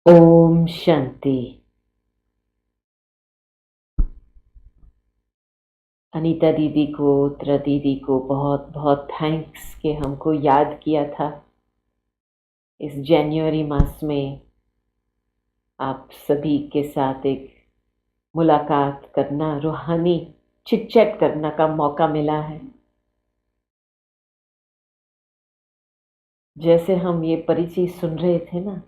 ओम शांति। अनीता दीदी को, उत्तरा दीदी को बहुत बहुत थैंक्स कि हमको याद किया था। इस जनवरी मास में आप सभी के साथ एक मुलाकात करना, रूहानी चिट चैट करने का मौका मिला है। जैसे हम ये परिचय सुन रहे थे ना,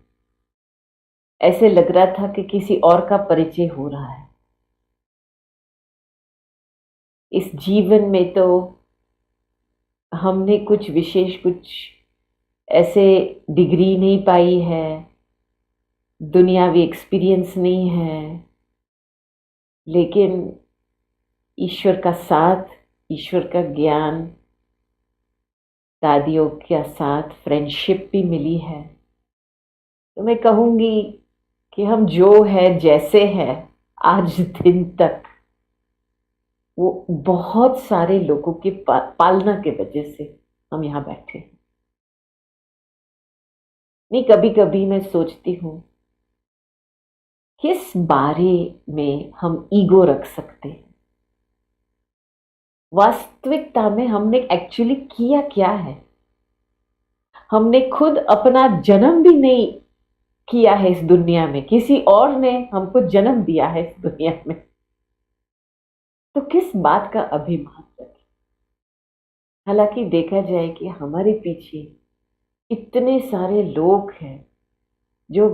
ऐसे लग रहा था कि किसी और का परिचय हो रहा है। इस जीवन में तो हमने कुछ विशेष, कुछ ऐसे डिग्री नहीं पाई है, दुनियावी एक्सपीरियंस नहीं है, लेकिन ईश्वर का साथ, ईश्वर का ज्ञान, दादियों के साथ फ्रेंडशिप भी मिली है। तो मैं कहूँगी कि हम जो है, जैसे हैं आज दिन तक, वो बहुत सारे लोगों की पालना के वजह से हम यहाँ बैठे हैं। नहीं, कभी कभी मैं सोचती हूँ किस बारे में हम ईगो रख सकते हैं। वास्तविकता में हमने एक्चुअली किया क्या है? हमने खुद अपना जन्म भी नहीं किया है इस दुनिया में, किसी और ने हमको जन्म दिया है इस दुनिया में। तो किस बात का अभिमान रखें? हालांकि देखा जाए कि हमारे पीछे इतने सारे लोग हैं जो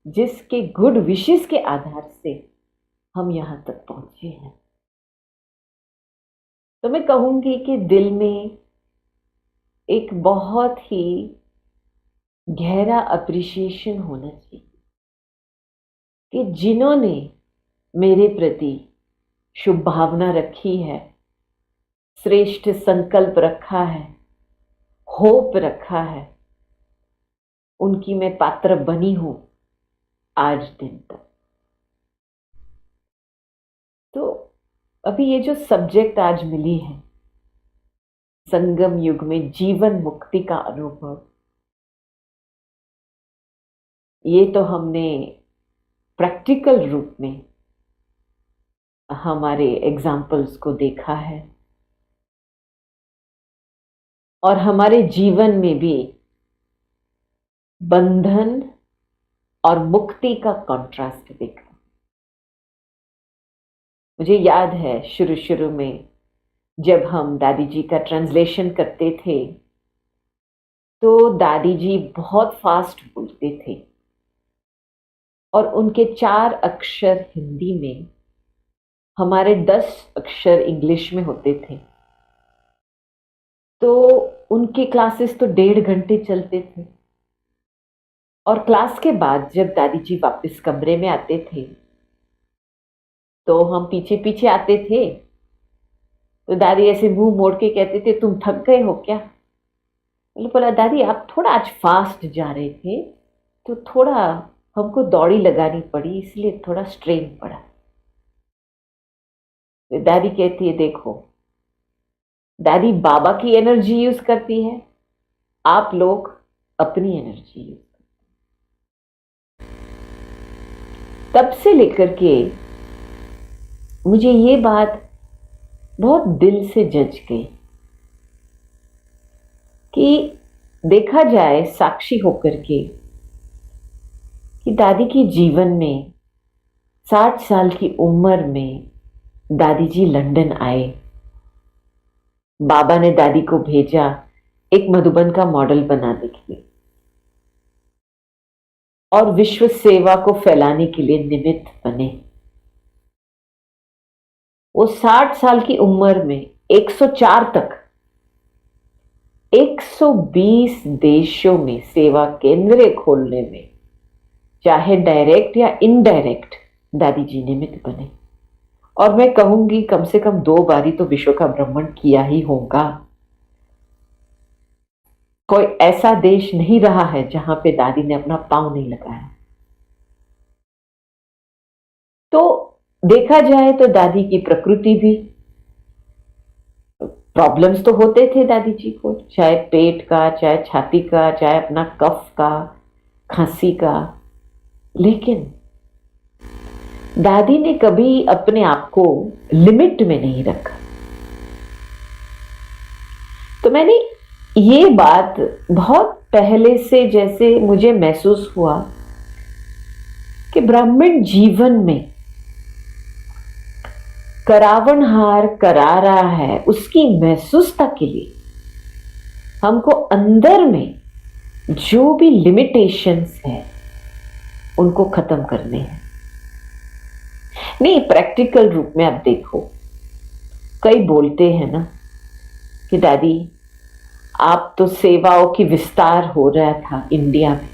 जिसके गुड विशेस के आधार से हम यहाँ तक पहुंचे हैं। तो मैं कहूंगी कि दिल में एक बहुत ही गहरा अप्रिशिएशन होना चाहिए कि जिन्होंने मेरे प्रति शुभ भावना रखी है, श्रेष्ठ संकल्प रखा है, होप रखा है, उनकी मैं पात्र बनी हूं आज दिन तक। तो अभी ये जो सब्जेक्ट आज मिली है, संगम युग में जीवन मुक्ति का अनुभव, ये तो हमने प्रैक्टिकल रूप में हमारे एग्जाम्पल्स को देखा है और हमारे जीवन में भी बंधन और मुक्ति का कॉन्ट्रास्ट देखा। मुझे याद है शुरू शुरू में जब हम दादी जी का ट्रांसलेशन करते थे, तो दादी जी बहुत फास्ट बोलते थे और उनके 4 अक्षर हिंदी में, हमारे 10 अक्षर इंग्लिश में होते थे। तो उनके क्लासेस तो 1.5 घंटे चलते थे और क्लास के बाद जब दादी जी वापस कमरे में आते थे तो हम पीछे पीछे आते थे। तो दादी ऐसे मुंह मोड़ के कहते थे, तुम थक गए हो क्या? मैंने बोला, दादी आप थोड़ा आज फास्ट जा रहे थे तो थोड़ा हमको दौड़ी लगानी पड़ी, इसलिए थोड़ा स्ट्रेन पड़ा। तो दादी कहती है, देखो दादी बाबा की एनर्जी यूज करती है, आप लोग अपनी एनर्जी यूज। तब से लेकर के मुझे ये बात बहुत दिल से जज गई कि देखा जाए साक्षी होकर के कि दादी के जीवन में 60 साल की उम्र में दादी जी लंदन आए। बाबा ने दादी को भेजा एक मधुबन का मॉडल बनाने के लिए और विश्व सेवा को फैलाने के लिए निमित्त बने। वो 60 साल की उम्र में 104 तक 120 देशों में सेवा केंद्र खोलने में, चाहे डायरेक्ट या इनडायरेक्ट, दादी जी निमित्त बने। और मैं कहूंगी कम से कम 2 बारी तो विश्व का भ्रमण किया ही होगा। कोई ऐसा देश नहीं रहा है जहां पे दादी ने अपना पांव नहीं लगाया। तो देखा जाए तो दादी की प्रकृति भी, प्रॉब्लम्स तो होते थे दादी जी को, चाहे पेट का, चाहे छाती का, चाहे अपना कफ का, खांसी का। लेकिन दादी ने कभी अपने आप को लिमिट में नहीं रखा। तो मैंने ये बात बहुत पहले से जैसे मुझे महसूस हुआ कि ब्राह्मण जीवन में करावनहार करा रहा है, उसकी महसूसता के लिए हमको अंदर में जो भी लिमिटेशंस है उनको खत्म करने हैं। नहीं, प्रैक्टिकल रूप में आप देखो, कई बोलते हैं ना कि दादी आप तो सेवाओं की विस्तार हो रहा था इंडिया में,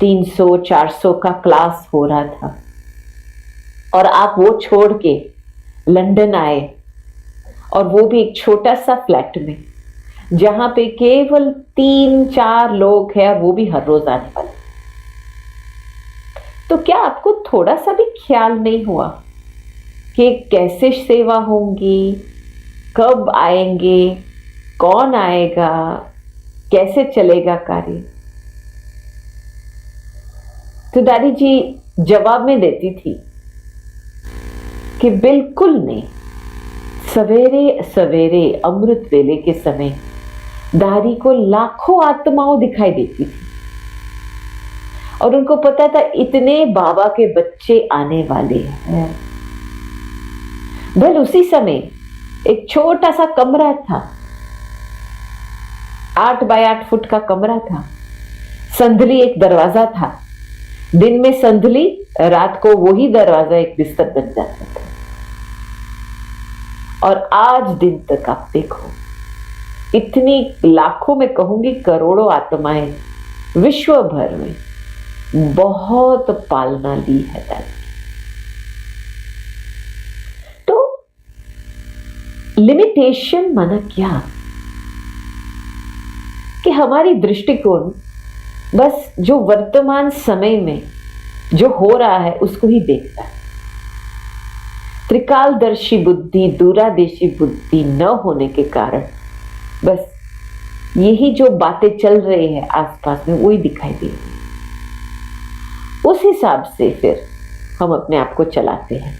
300-400 का क्लास हो रहा था और आप वो छोड़ के लंदन आए, और वो भी एक छोटा सा फ्लैट में जहां पे केवल 3-4 लोग हैं और वो भी हर रोज आने वाले। तो क्या आपको थोड़ा सा भी ख्याल नहीं हुआ कि कैसे सेवा होंगी, कब आएंगे, कौन आएगा, कैसे चलेगा कार्य? तो दादी जी जवाब में देती थी कि बिल्कुल नहीं। सवेरे सवेरे अमृत वेले के समय दादी को लाखों आत्माओं दिखाई देती थी और उनको पता था इतने बाबा के बच्चे आने वाले हैं। भले उसी समय एक छोटा सा कमरा था, 8 बाय 8 फुट का कमरा था, संदली एक दरवाजा था, दिन में संदली, रात को वही दरवाजा एक बिस्तर बन जाता था। और आज दिन तक आप देखो, इतनी लाखों में कहूंगी करोड़ों आत्माएं विश्व भर में बहुत पालना ली है दादी। तो लिमिटेशन माना क्या कि हमारी दृष्टिकोण बस जो वर्तमान समय में जो हो रहा है उसको ही देखता है। त्रिकालदर्शी बुद्धि, दूरादेशी बुद्धि न होने के कारण बस यही जो बातें चल रही है आसपास में वही दिखाई दे रही है। उस हिसाब से फिर हम अपने आप को चलाते हैं,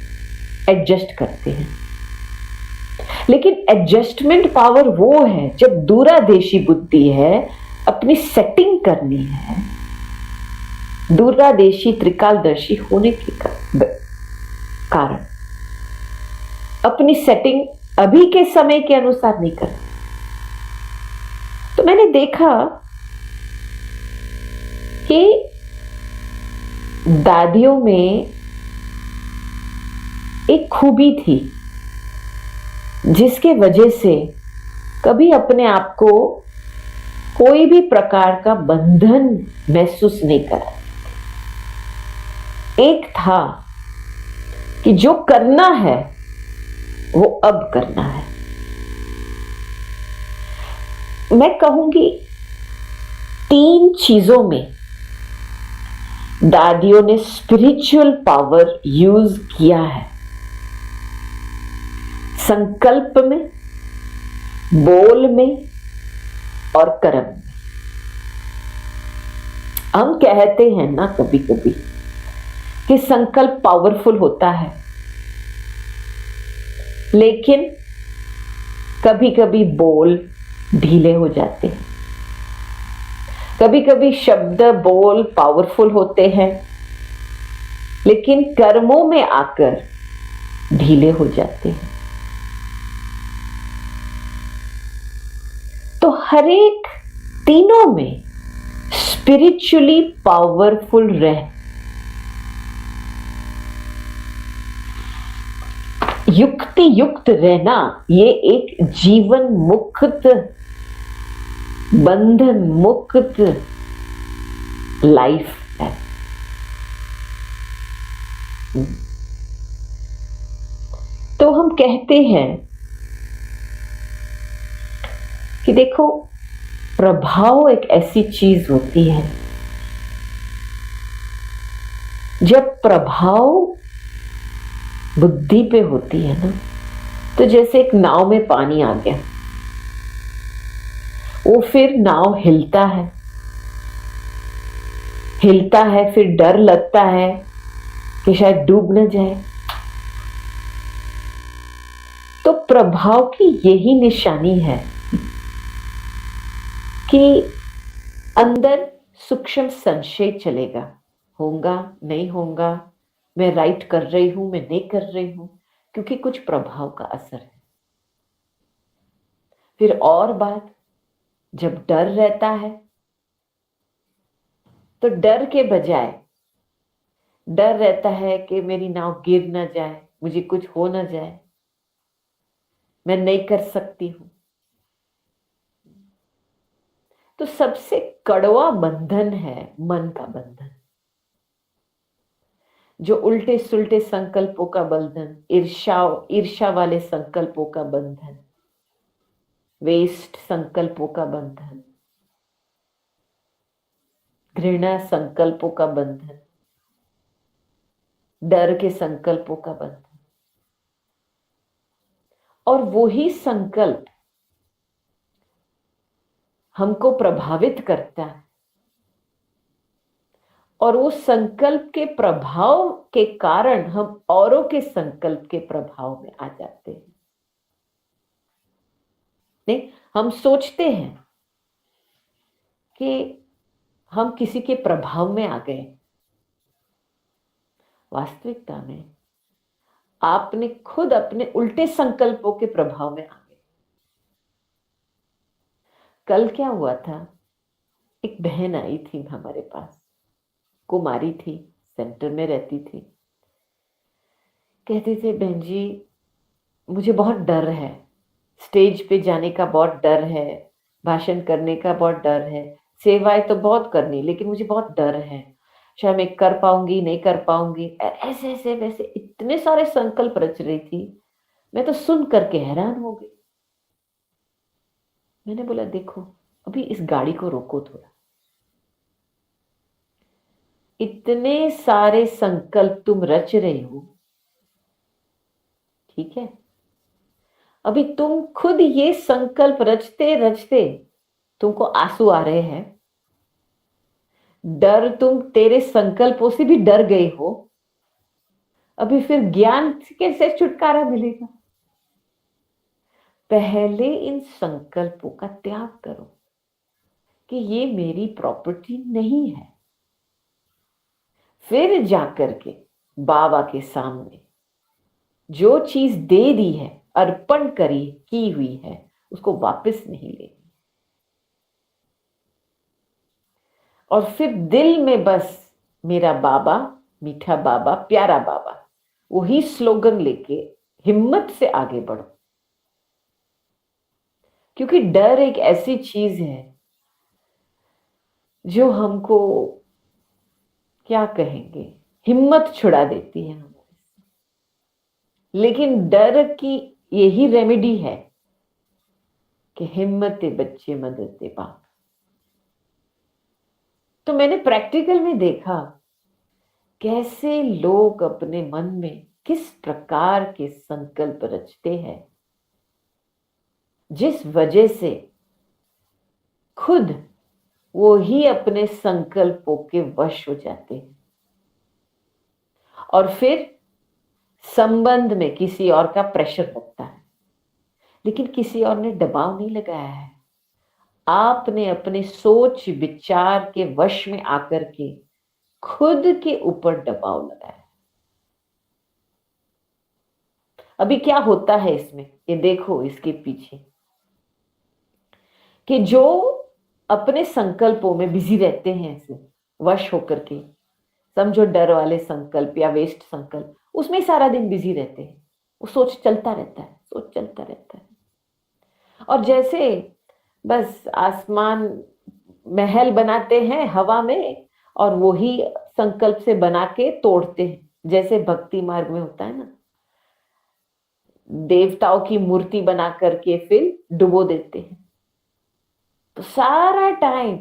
एडजस्ट करते हैं। लेकिन एडजस्टमेंट पावर वो है जब दूरादेशी बुद्धि है, अपनी सेटिंग करनी है दूरादेशी त्रिकालदर्शी होने के कारण अपनी सेटिंग अभी के समय के अनुसार नहीं करनी। तो मैंने देखा कि दादियों में एक खूबी थी जिसके वजह से कभी अपने आप को कोई भी प्रकार का बंधन महसूस नहीं करा। एक था कि जो करना है वो अब करना है। मैं कहूंगी 3 चीजों में दादियों ने स्पिरिचुअल पावर यूज किया है, संकल्प में, बोल में और कर्म में। हम कहते हैं ना कभी कभी कि संकल्प पावरफुल होता है, लेकिन कभी कभी बोल ढीले हो जाते हैं, कभी कभी शब्द बोल पावरफुल होते हैं, लेकिन कर्मों में आकर ढीले हो जाते हैं। तो हर एक तीनों में स्पिरिचुअली पावरफुल रह, युक्ति युक्त रहना, ये एक जीवन मुक्त, बंधन मुक्त लाइफ है। तो हम कहते हैं कि देखो, प्रभाव एक ऐसी चीज होती है, जब प्रभाव बुद्धि पे होती है ना, तो जैसे एक नाव में पानी आ गया, वो फिर नाव हिलता है, हिलता है, फिर डर लगता है कि शायद डूब न जाए। तो प्रभाव की यही निशानी है कि अंदर सूक्ष्म संशय चलेगा, होगा नहीं होगा, मैं राइट कर रही हूं, मैं नहीं कर रही हूं, क्योंकि कुछ प्रभाव का असर है। फिर और बात, जब डर रहता है तो डर के बजाय डर रहता है कि मेरी नाव गिर ना जाए, मुझे कुछ हो ना जाए, मैं नहीं कर सकती हूं। तो सबसे कड़वा बंधन है मन का बंधन, जो उल्टे सुलटे संकल्पों का बंधन, ईर्षा ईर्षा वाले संकल्पों का बंधन, वेस्ट संकल्पों का बंधन, घृणा संकल्पों का बंधन, डर के संकल्पों का बंधन। और वही संकल्प हमको प्रभावित करता है, और उस संकल्प के प्रभाव के कारण हम औरों के संकल्प के प्रभाव में आ जाते हैं। नहीं, हम सोचते हैं कि हम किसी के प्रभाव में आ गए। वास्तविकता में आपने खुद अपने उल्टे संकल्पों के प्रभाव में आ गए। कल क्या हुआ था, एक बहन आई थी हमारे पास, कुमारी थी, सेंटर में रहती थी। कहते थे, बहन जी मुझे बहुत डर है, स्टेज पे जाने का बहुत डर है, भाषण करने का बहुत डर है, सेवाएं तो बहुत करनी, लेकिन मुझे बहुत डर है, शायद मैं कर पाऊंगी नहीं कर पाऊंगी। ऐसे ऐसे वैसे इतने सारे संकल्प रच रही थी, मैं तो सुन करके हैरान हो गई। मैंने बोला, देखो अभी इस गाड़ी को रोको थोड़ा, इतने सारे संकल्प तुम रच रहे हो, ठीक है, अभी तुम खुद ये संकल्प रचते रचते तुमको आंसू आ रहे हैं, डर, तुम तेरे संकल्पों से भी डर गए हो, अभी फिर ज्ञान कैसे छुटकारा मिलेगा? पहले इन संकल्पों का त्याग करो कि ये मेरी प्रॉपर्टी नहीं है, फिर जाकर के बाबा के सामने जो चीज दे दी है, अर्पण करी की हुई है, उसको वापस नहीं लेनी। और फिर दिल में बस मेरा बाबा, मीठा बाबा, प्यारा बाबा, वही स्लोगन लेके हिम्मत से आगे बढ़ो। क्योंकि डर एक ऐसी चीज है जो हमको, क्या कहेंगे, हिम्मत छुड़ा देती है हमारे से। लेकिन डर की यही रेमेडी है कि हिम्मत बच्चे मदद बाप। तो मैंने प्रैक्टिकल में देखा कैसे लोग अपने मन में किस प्रकार के संकल्प रचते हैं, जिस वजह से खुद वो ही अपने संकल्पों के वश हो जाते हैं, और फिर संबंध में किसी और का प्रेशर लगता है। लेकिन किसी और ने दबाव नहीं लगाया है, आपने अपने सोच विचार के वश में आकर के खुद के ऊपर दबाव लगाया। अभी क्या होता है इसमें, ये देखो इसके पीछे, कि जो अपने संकल्पों में बिजी रहते हैं, ऐसे वश होकर के, समझो डर वाले संकल्प या वेस्ट संकल्प, उसमें सारा दिन बिजी रहते हैं, वो सोच चलता रहता है, सोच चलता रहता है। और जैसे बस आसमान महल बनाते हैं हवा में, और वो ही संकल्प से बना के तोड़ते हैं, जैसे भक्ति मार्ग में होता है ना, देवताओं की मूर्ति बना करके फिर डुबो देते हैं। तो सारा टाइम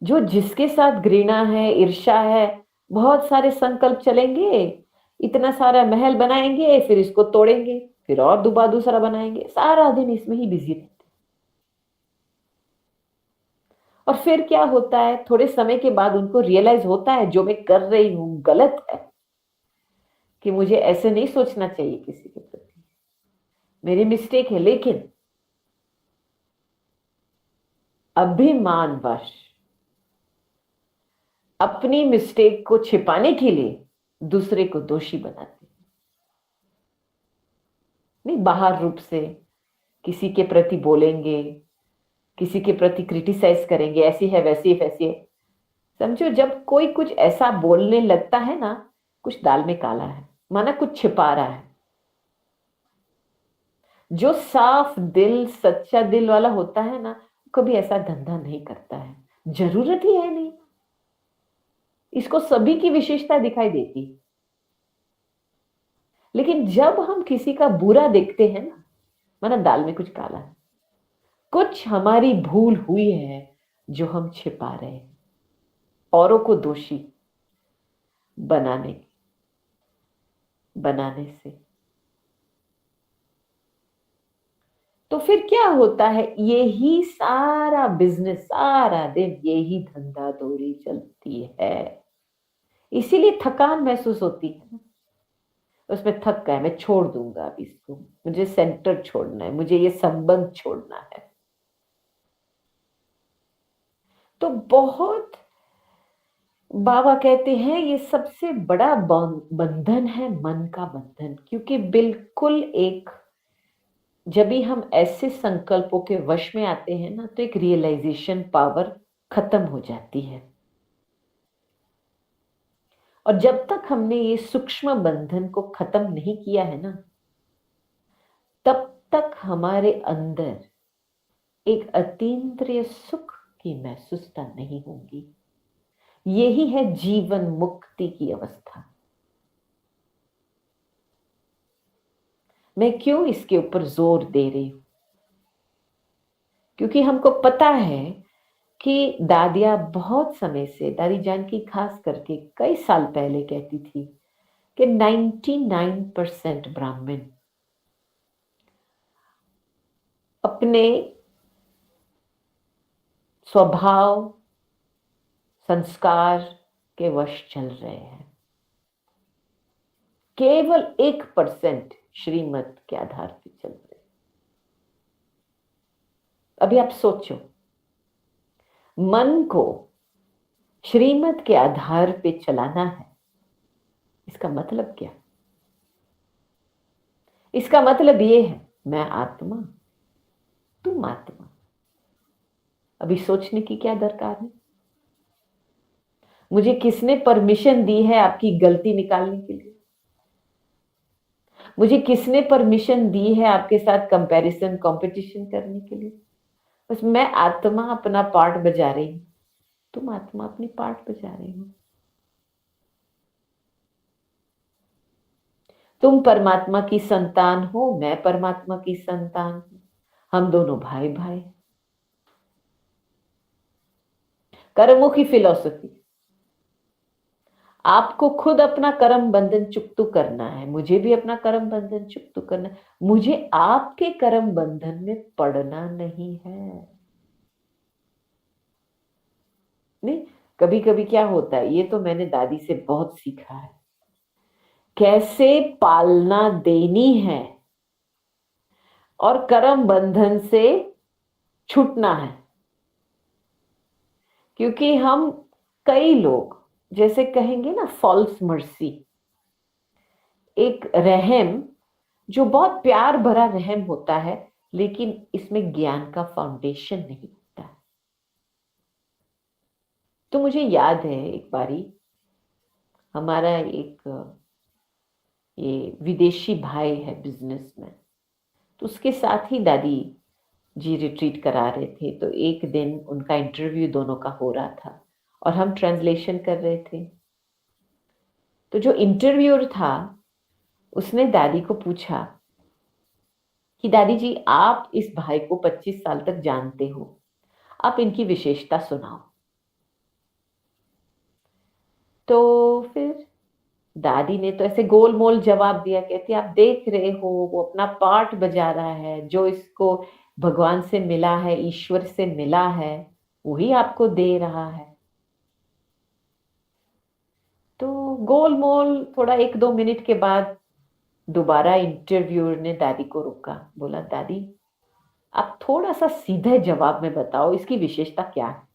जो जिसके साथ घृणा है, ईर्ष्या है, बहुत सारे संकल्प चलेंगे, इतना सारा महल बनाएंगे, फिर इसको तोड़ेंगे, फिर और दूसरा बनाएंगे, सारा दिन इसमें ही बिजी रहते। और फिर क्या होता है, थोड़े समय के बाद उनको रियलाइज होता है जो मैं कर रही हूं गलत है, कि मुझे ऐसे नहीं सोचना चाहिए किसी के प्रति, मेरी मिस्टेक है। लेकिन अभिमानवश अपनी मिस्टेक को छिपाने के लिए दूसरे को दोषी बनाते हैं। नहीं, बाहर रूप से किसी के प्रति बोलेंगे, किसी के प्रति क्रिटिसाइज करेंगे, ऐसी है वैसी है वैसी है। समझो, जब कोई कुछ ऐसा बोलने लगता है ना, कुछ दाल में काला है, माना कुछ छिपा रहा है। जो साफ दिल सच्चा दिल वाला होता है ना, कभी ऐसा धंधा नहीं करता है, जरूरत ही है नहीं। इसको सभी की विशेषता दिखाई देती। लेकिन जब हम किसी का बुरा देखते हैं ना, माना दाल में कुछ काला है, कुछ हमारी भूल हुई है जो हम छिपा रहे हैं, औरों को दोषी बनाने बनाने से। तो फिर क्या होता है, यही सारा बिजनेस, सारा दिन यही धंधा दौरी चलती है। इसीलिए थकान महसूस होती है ना, उसमें थक गए, मैं छोड़ दूंगा अब इसको, मुझे सेंटर छोड़ना है, मुझे ये संबंध छोड़ना है। तो बहुत, बाबा कहते हैं ये सबसे बड़ा बंधन है, मन का बंधन। क्योंकि बिल्कुल एक, जब भी हम ऐसे संकल्पों के वश में आते हैं ना, तो एक रियलाइजेशन पावर खत्म हो जाती है। और जब तक हमने ये सूक्ष्म बंधन को खत्म नहीं किया है ना, तब तक हमारे अंदर एक अतीन्द्रिय सुख की महसूसता नहीं होगी। यही है जीवन मुक्ति की अवस्था। मैं क्यों इसके ऊपर जोर दे रही हूं? क्योंकि हमको पता है कि दादियां बहुत समय से, दादी जानकी खास करके कई साल पहले कहती थी कि 99% ब्राह्मण अपने स्वभाव संस्कार के वश चल रहे हैं, केवल 1% श्रीमत के आधार पर चल रहे हैं। अभी आप सोचो, मन को श्रीमत के आधार पे चलाना है, इसका मतलब क्या? इसका मतलब ये है, मैं आत्मा, तुम आत्मा। अभी सोचने की क्या दरकार है? मुझे किसने परमिशन दी है आपकी गलती निकालने के लिए? मुझे किसने परमिशन दी है आपके साथ कंपैरिजन कंपटीशन करने के लिए? बस मैं आत्मा अपना पार्ट बजा रही हूं, तुम आत्मा अपनी पार्ट बजा रही हो। तुम परमात्मा की संतान हो, मैं परमात्मा की संतान हूं, हम दोनों भाई भाई। कर्ममुखी फिलॉसफी, आपको खुद अपना कर्म बंधन चुकतू करना है, मुझे भी अपना कर्म बंधन चुकतू करना है। मुझे आपके कर्म बंधन में पड़ना नहीं है। नहीं, कभी कभी क्या होता है, ये तो मैंने दादी से बहुत सीखा है, कैसे पालना देनी है और कर्म बंधन से छूटना है। क्योंकि हम, कई लोग जैसे कहेंगे ना, फॉल्स मर्सी, एक रहम जो बहुत प्यार भरा रहम होता है, लेकिन इसमें ज्ञान का फाउंडेशन नहीं होता है। तो मुझे याद है एक बारी, हमारा एक ये विदेशी भाई है बिजनेसमैन, तो उसके साथ ही दादी जी रिट्रीट करा रहे थे। तो एक दिन उनका इंटरव्यू दोनों का हो रहा था और हम ट्रांसलेशन कर रहे थे। तो जो इंटरव्यूअर था, उसने दादी को पूछा कि दादी जी, आप इस भाई को 25 साल तक जानते हो, आप इनकी विशेषता सुनाओ। तो फिर दादी ने तो ऐसे गोलमोल जवाब दिया, कहती आप देख रहे हो वो अपना पार्ट बजा रहा है, जो इसको भगवान से मिला है, ईश्वर से मिला है, वही आपको दे रहा है। तो गोलमोल थोड़ा 1-2 मिनट के बाद दोबारा इंटरव्यूअर ने दादी को रोका, बोला दादी आप थोड़ा सा सीधे जवाब में बताओ इसकी विशेषता क्या है।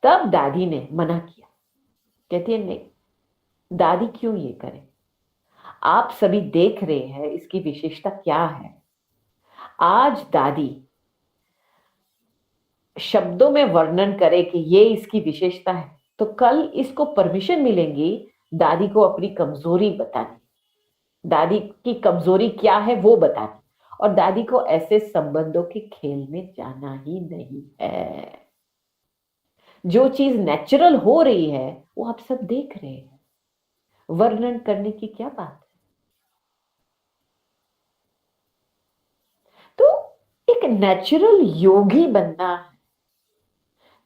तब दादी ने मना किया, कहती है नहीं, दादी क्यों ये करे, आप सभी देख रहे हैं इसकी विशेषता क्या है। आज दादी शब्दों में वर्णन करे कि ये इसकी विशेषता है, तो कल इसको परमिशन मिलेंगी दादी को अपनी कमजोरी बतानी, दादी की कमजोरी क्या है वो बतानी, और दादी को ऐसे संबंधों के खेल में जाना ही नहीं है। जो चीज नेचुरल हो रही है वो आप सब देख रहे हैं, वर्णन करने की क्या बात है। तो एक नेचुरल योगी बनना है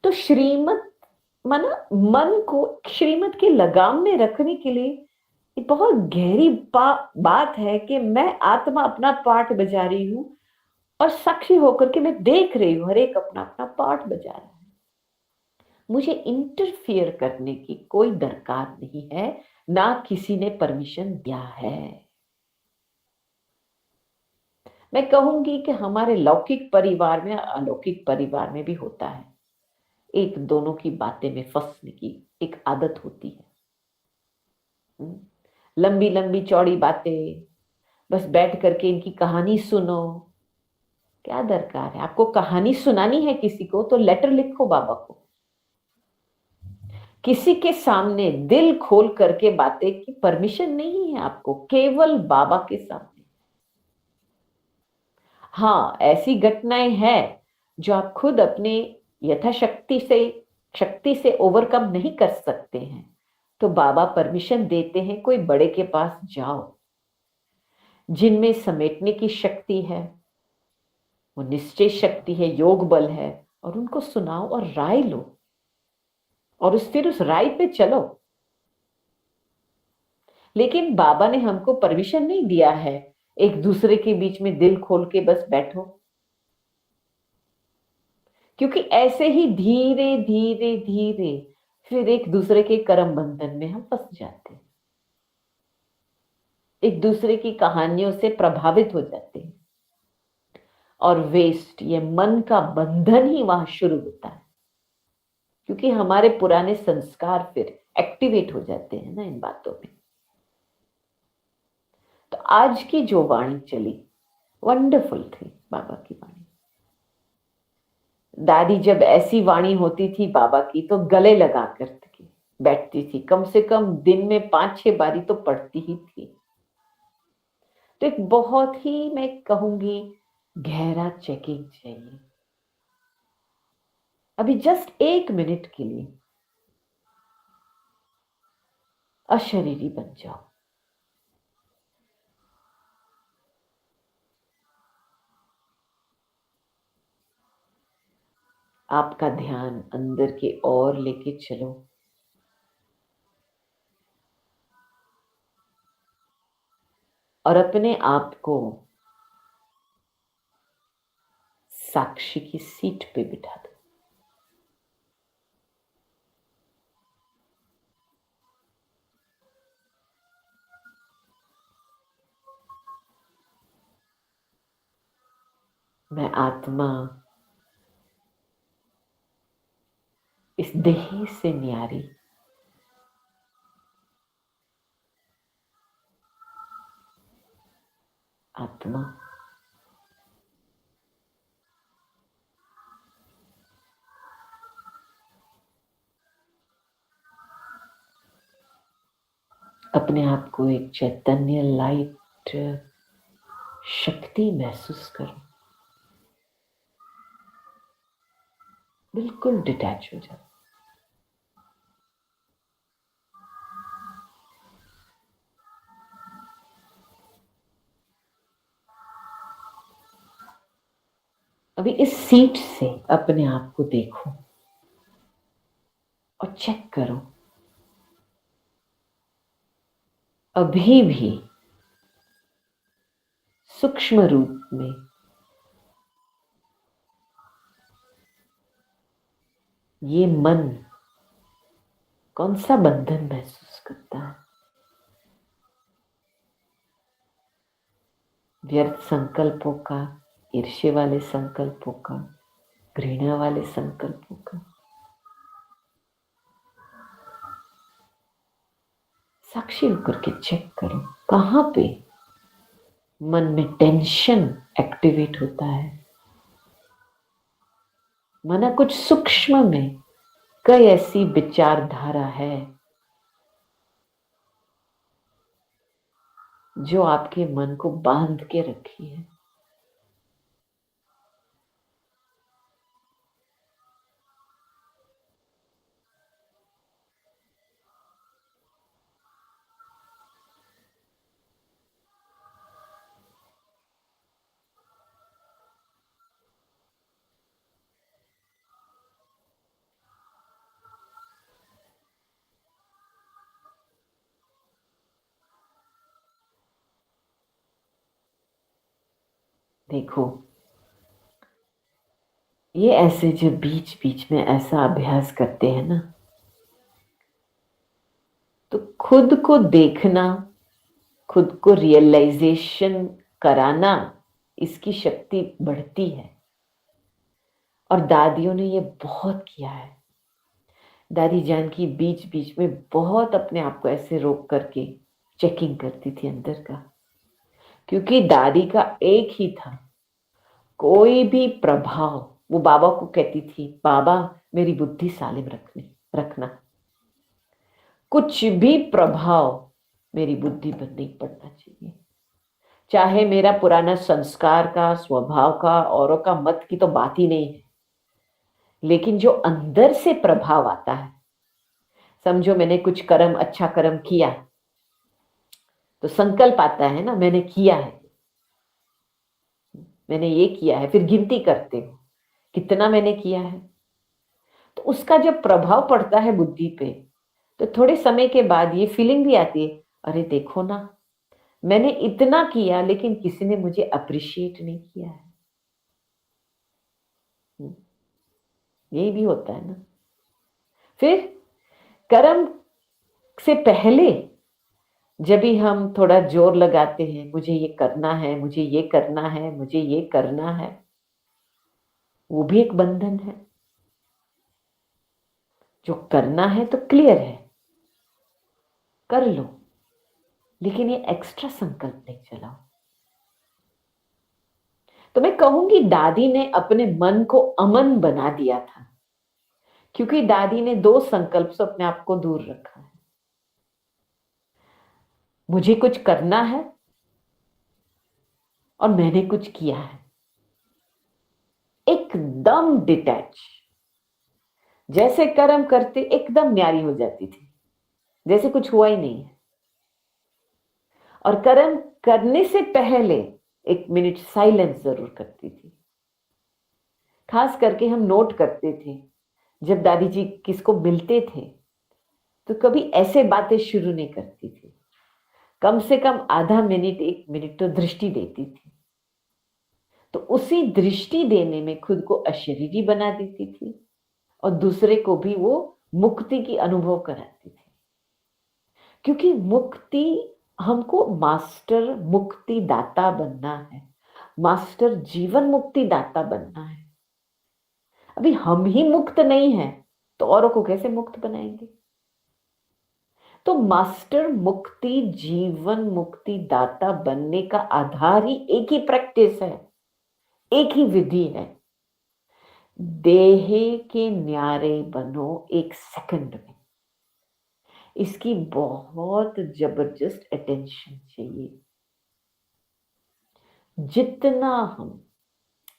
तो श्रीमत माना मन को श्रीमत की लगाम में रखने के लिए ये बहुत गहरी बात है कि मैं आत्मा अपना पार्ट बजा रही हूं और साक्षी होकर के मैं देख रही हूं हर एक अपना अपना पार्ट बजा रहा है। मुझे इंटरफियर करने की कोई दरकार नहीं है, ना किसी ने परमिशन दिया है। मैं कहूंगी कि हमारे लौकिक परिवार में अलौकिक परिवार में भी होता है, एक दोनों की बातें में फंसने की एक आदत होती है। लंबी लंबी चौड़ी बातें, बस बैठ करके इनकी कहानी सुनो। क्या दरकार है, आपको कहानी सुनानी है किसी को तो लेटर लिखो बाबा को, किसी के सामने दिल खोल करके बातें की परमिशन नहीं है आपको, केवल बाबा के सामने। हाँ, ऐसी घटनाएं हैं जो आप खुद अपने शक्ति से ओवरकम नहीं कर सकते हैं, तो बाबा परमिशन देते हैं कोई बड़े के पास जाओ, जिनमें समेटने की शक्ति है, वो निश्चय शक्ति है, योग बल है, और उनको सुनाओ और राय लो और फिर उस राय पे चलो। लेकिन बाबा ने हमको परमिशन नहीं दिया है एक दूसरे के बीच में दिल खोल के बस बैठो, क्योंकि ऐसे ही धीरे धीरे धीरे फिर एक दूसरे के कर्म बंधन में हम फंस जाते हैं, एक दूसरे की कहानियों से प्रभावित हो जाते हैं, और वेस्ट ये मन का बंधन ही वहां शुरू होता है, क्योंकि हमारे पुराने संस्कार फिर एक्टिवेट हो जाते हैं ना इन बातों में। तो आज की जो वाणी चली वंडरफुल थी, बाबा की वाणी। दादी जब ऐसी वाणी होती थी बाबा की तो गले लगा कर बैठती थी, कम से कम दिन में 5-6 बारी तो पढ़ती ही थी। तो एक बहुत ही मैं कहूंगी गहरा चेकिंग चाहिए। अभी जस्ट 1 मिनट के लिए अशरीरी बन जाओ। आपका ध्यान अंदर की ओर लेके चलो, और अपने आप को साक्षी की सीट पे बिठा दो। मैं आत्मा इस देही से न्यारी, आत्मा अपने आप को एक चैतन्य लाइट शक्ति महसूस करो, बिल्कुल डिटैच हो जाओ। अभी इस सीट से अपने आप को देखो और चेक करो, अभी भी सूक्ष्म रूप में ये मन कौन सा बंधन महसूस करता है? व्यर्थ संकल्पों का, ईर्ष्या वाले संकल्पों का, घृणा वाले संकल्पों का। साक्षी होकर के चेक करो कहां पे मन में टेंशन एक्टिवेट होता है। माना कुछ सूक्ष्म में कई ऐसी विचारधारा है जो आपके मन को बांध के रखी है। देखो, ये ऐसे जो बीच बीच में ऐसा अभ्यास करते हैं ना, तो खुद को देखना, खुद को रियलाइजेशन कराना, इसकी शक्ति बढ़ती है। और दादियों ने ये बहुत किया है। दादी जान की बीच बीच में बहुत अपने आप को ऐसे रोक करके चेकिंग करती थी अंदर का, क्योंकि दादी का एक ही था, कोई भी प्रभाव, वो बाबा को कहती थी, बाबा मेरी बुद्धि सालिम रखना, कुछ भी प्रभाव मेरी बुद्धि पर नहीं पड़ना चाहिए। चाहे मेरा पुराना संस्कार का, स्वभाव का, औरों का मत की तो बात ही नहीं है, लेकिन जो अंदर से प्रभाव आता है, समझो मैंने कुछ कर्म, अच्छा कर्म किया, तो संकल्प आता है ना, मैंने किया है, मैंने ये किया है, फिर गिनती करते हो कितना मैंने किया है। तो उसका जब प्रभाव पड़ता है बुद्धि पे, तो थोड़े समय के बाद ये फीलिंग भी आती है, अरे देखो ना, मैंने इतना किया लेकिन किसी ने मुझे अप्रिशिएट नहीं किया है। यही भी होता है ना। फिर कर्म से पहले जब भी हम थोड़ा जोर लगाते हैं, मुझे ये करना है, मुझे ये करना है, मुझे ये करना है, वो भी एक बंधन है। जो करना है तो क्लियर है, कर लो, लेकिन ये एक्स्ट्रा संकल्प नहीं चलाओ। तो मैं कहूंगी दादी ने अपने मन को अमन बना दिया था, क्योंकि दादी ने दो संकल्प से अपने आप को दूर रखा है। मुझे कुछ करना है और मैंने कुछ किया है, एकदम डिटैच। जैसे कर्म करते एकदम न्यारी हो जाती थी, जैसे कुछ हुआ ही नहीं है। और कर्म करने से पहले 1 मिनट साइलेंस जरूर करती थी। खास करके हम नोट करते थे, जब दादी जी किसको मिलते थे तो कभी ऐसे बातें शुरू नहीं करती थी, कम से कम आधा मिनट 1 मिनट तो दृष्टि देती थी। तो उसी दृष्टि देने में खुद को अशरीरी बना देती थी और दूसरे को भी वो मुक्ति की अनुभव कराती थी। क्योंकि मुक्ति, हमको मास्टर मुक्ति दाता बनना है, मास्टर जीवन मुक्ति दाता बनना है। अभी हम ही मुक्त नहीं है तो औरों को कैसे मुक्त बनाएंगे? तो मास्टर मुक्ति जीवन मुक्ति दाता बनने का आधार ही एक ही प्रैक्टिस है, एक ही विधि है। देह के न्यारे बनो 1 सेकंड में। इसकी बहुत जबरदस्त अटेंशन चाहिए। जितना हम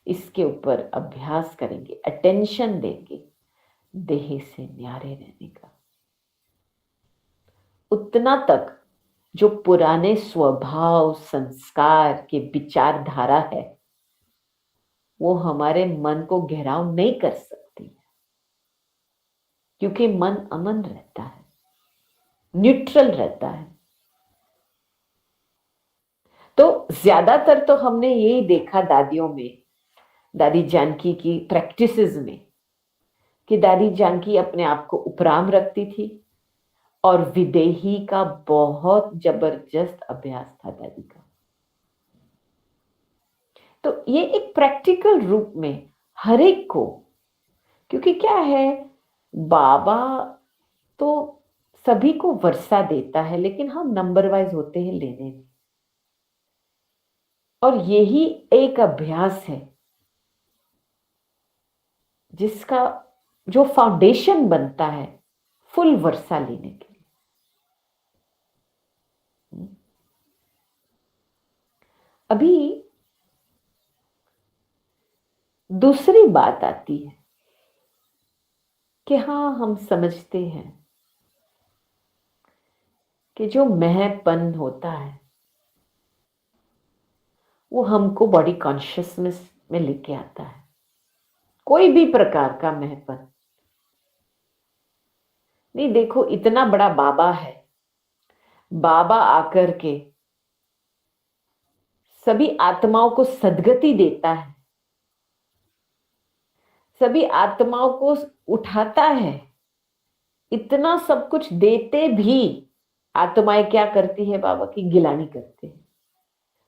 इसके ऊपर अभ्यास करेंगे, अटेंशन देंगे देह से न्यारे रहने का, उतना तक जो पुराने स्वभाव संस्कार के विचारधारा है वो हमारे मन को घेराव नहीं कर सकती, क्योंकि मन अमन रहता है, न्यूट्रल रहता है। तो ज्यादातर तो हमने यही देखा दादियों में, दादी जानकी की प्रैक्टिसेस में, कि दादी जानकी अपने आप को उपराम रखती थी और विदेही का बहुत जबरदस्त अभ्यास था दादी का। तो ये एक प्रैक्टिकल रूप में हर एक को, क्योंकि क्या है, बाबा तो सभी को वर्षा देता है, लेकिन हम नंबर वाइज होते हैं लेने में। और यही एक अभ्यास है जिसका जो फाउंडेशन बनता है फुल वर्षा लेने के लिए। अभी दूसरी बात आती है कि हाँ, हम समझते हैं कि जो महपन होता है वो हमको बॉडी कॉन्शियसनेस में लेके आता है। कोई भी प्रकार का महपन नहीं। देखो, इतना बड़ा बाबा है, बाबा आकर के सभी आत्माओं को सद्गति देता है, सभी आत्माओं को उठाता है। इतना सब कुछ देते भी आत्माएं क्या करती है, बाबा की गिलानी करते हैं।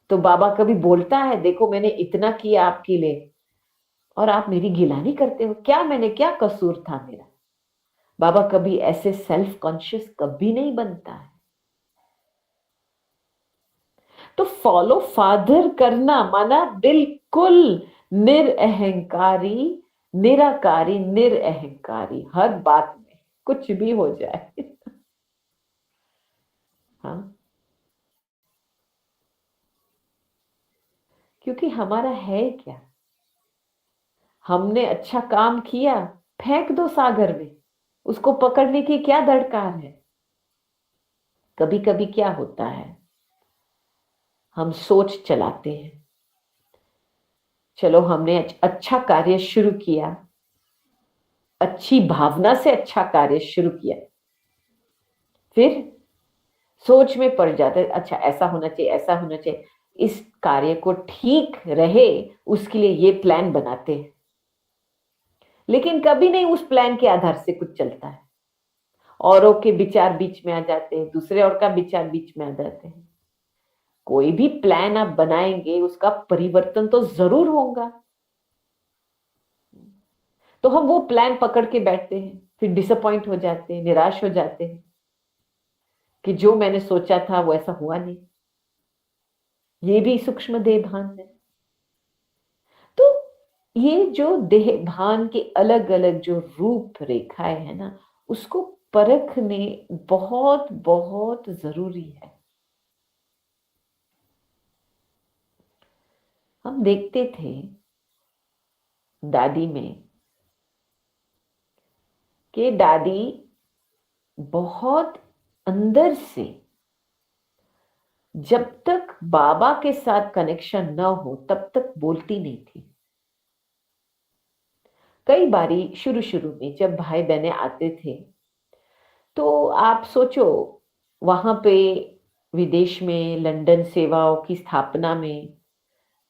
तो बाबा कभी बोलता है, देखो मैंने इतना किया आपके लिए और आप मेरी गिलानी करते हो, क्या मैंने, क्या कसूर था मेरा? बाबा कभी ऐसे सेल्फ कॉन्शियस कभी नहीं बनता है। तो फॉलो फादर करना माना बिल्कुल निरअहंकारी, निराकारी, निरअहंकारी हर बात में, कुछ भी हो जाए। हाँ, क्योंकि हमारा है क्या, हमने अच्छा काम किया, फेंक दो सागर में, उसको पकड़ने की क्या दरकार है। कभी कभी क्या होता है, हम सोच चलाते हैं, चलो हमने अच्छा कार्य शुरू किया, अच्छी भावना से अच्छा कार्य शुरू किया, फिर सोच में पड़ जाते हैं, अच्छा ऐसा होना चाहिए, ऐसा होना चाहिए, इस कार्य को ठीक रहे उसके लिए ये प्लान बनाते हैं, लेकिन कभी नहीं उस प्लान के आधार से कुछ चलता है। औरों के विचार बीच में आ जाते हैं, दूसरे और का विचार बीच में आ जाते हैं। कोई भी प्लान आप बनाएंगे उसका परिवर्तन तो जरूर होगा। तो हम वो प्लान पकड़ के बैठते हैं, फिर डिसअपॉइंट हो जाते हैं, निराश हो जाते हैं कि जो मैंने सोचा था वो ऐसा हुआ नहीं। ये भी सूक्ष्म देह भान है। तो ये जो देह भान के अलग अलग जो रूप रेखाएं है ना, उसको परखने बहुत बहुत जरूरी है। हम देखते थे दादी में कि दादी बहुत अंदर से, जब तक बाबा के साथ कनेक्शन न हो तब तक बोलती नहीं थी। कई बारी शुरू शुरू में जब भाई बहने आते थे, तो आप सोचो, वहां पे विदेश में लंदन सेवाओं की स्थापना में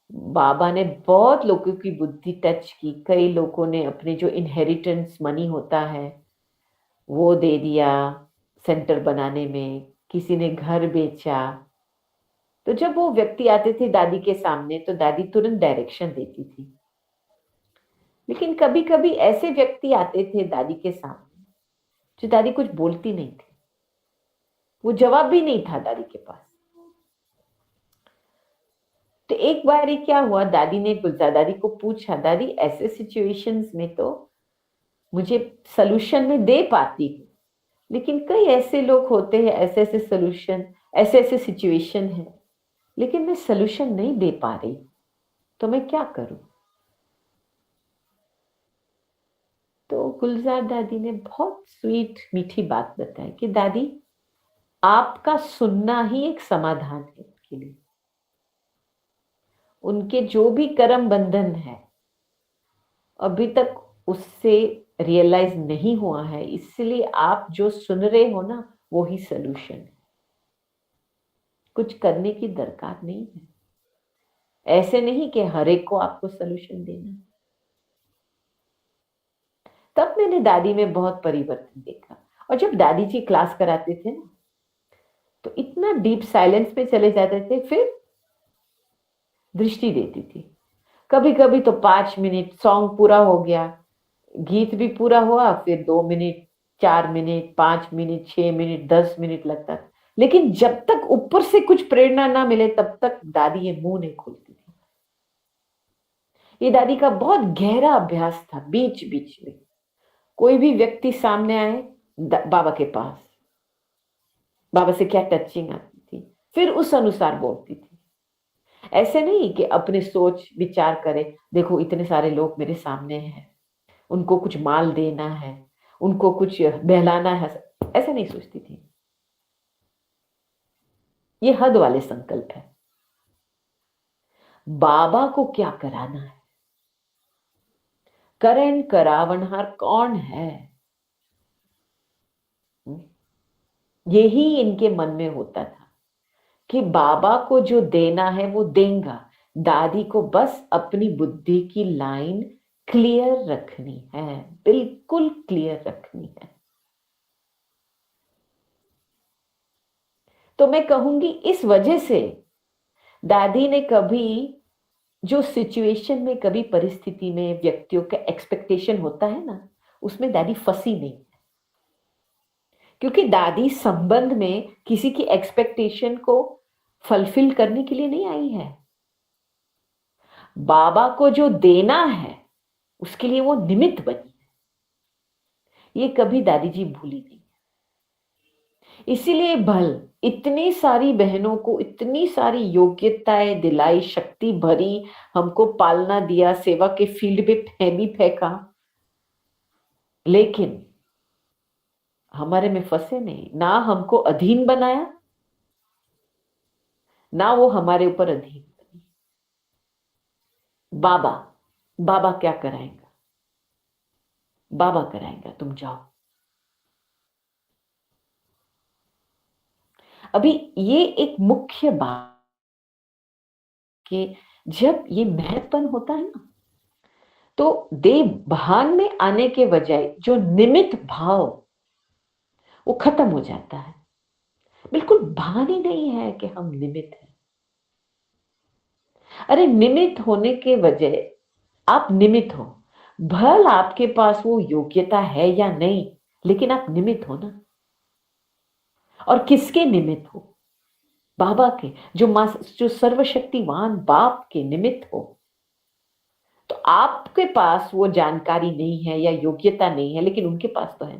बाबा ने बहुत लोगों की बुद्धि टच की। कई लोगों ने अपने जो इनहेरिटेंस मनी होता है वो दे दिया सेंटर बनाने में, किसी ने घर बेचा। तो जब वो व्यक्ति आते थे दादी के सामने तो दादी तुरंत डायरेक्शन देती थी। लेकिन कभी कभी ऐसे व्यक्ति आते थे दादी के सामने जो दादी कुछ बोलती नहीं थी, वो जवाब भी नहीं था दादी के पास। तो एक बार ही क्या हुआ, दादी ने गुलजार दादी को पूछा, दादी ऐसे सिचुएशंस में तो मुझे सलूशन में दे पाती हूँ, लेकिन कई ऐसे लोग होते हैं, ऐसे ऐसे सलूशन, ऐसे ऐसे सिचुएशन है, लेकिन मैं सलूशन नहीं दे पा रही, तो मैं क्या करूं? तो गुलजार दादी ने बहुत स्वीट मीठी बात बताई कि दादी, आपका सुनना ही एक समाधान है उनके लिए। उनके जो भी कर्म बंधन है अभी तक उससे रियलाइज नहीं हुआ है, इसलिए आप जो सुन रहे हो ना वो ही सलूशन है। कुछ करने की दरकार नहीं है। ऐसे नहीं कि हर एक को आपको सलूशन देना। तब मैंने दादी में बहुत परिवर्तन देखा। और जब दादी जी क्लास कराते थे ना, तो इतना डीप साइलेंस में चले जाते थे, फिर दृष्टि देती थी। कभी कभी तो 5 मिनट सॉन्ग पूरा हो गया, गीत भी पूरा हुआ, फिर 2 minute, 4 minute, 5 minute, 6 minute, 10 minute लगता था। लेकिन जब तक ऊपर से कुछ प्रेरणा ना मिले तब तक दादी ये मुंह नहीं खोलती थी। ये दादी का बहुत गहरा अभ्यास था। बीच बीच में कोई भी व्यक्ति सामने आए, बाबा के पास, बाबा से क्या टचिंग आती थी, फिर उस अनुसार बोलती थी। ऐसे नहीं कि अपने सोच विचार करे, देखो इतने सारे लोग मेरे सामने हैं, उनको कुछ माल देना है, उनको कुछ बहलाना है, ऐसा नहीं सोचती थी। ये हद वाले संकल्प है। बाबा को क्या कराना है, करण करावनहार कौन है, यही इनके मन में होता था कि बाबा को जो देना है वो देंगा। दादी को बस अपनी बुद्धि की लाइन क्लियर रखनी है, बिल्कुल क्लियर रखनी है। तो मैं कहूंगी इस वजह से दादी ने कभी, जो सिचुएशन में, कभी परिस्थिति में व्यक्तियों का एक्सपेक्टेशन होता है ना, उसमें दादी फंसी नहीं। क्योंकि दादी संबंध में किसी की एक्सपेक्टेशन को फुलफिल करने के लिए नहीं आई है। बाबा को जो देना है उसके लिए वो निमित्त बनी है। ये कभी दादी जी भूली नहीं। इसीलिए भल इतनी सारी बहनों को इतनी सारी योग्यताएं दिलाई, शक्ति भरी, हमको पालना दिया, सेवा के फील्ड पे भी फेंका, लेकिन हमारे में फंसे नहीं। ना हमको अधीन बनाया, ना वो हमारे ऊपर अधीन बनी। बाबा, बाबा क्या कराएगा, बाबा कराएगा, तुम जाओ। अभी ये एक मुख्य बात कि जब ये महत्वपूर्ण होता है ना, तो देह भान में आने के बजाय जो निमित्त भाव, वो खत्म हो जाता है। बिल्कुल भान ही नहीं है कि हम निमित्त हैं। अरे निमित्त होने के वजह, आप निमित्त हो, भल आपके पास वो योग्यता है या नहीं, लेकिन आप निमित्त हो ना। और किसके निमित्त हो? बाबा के, जो सर्वशक्तिवान बाप के निमित्त हो। तो आपके पास वो जानकारी नहीं है या योग्यता नहीं है, लेकिन उनके पास तो है।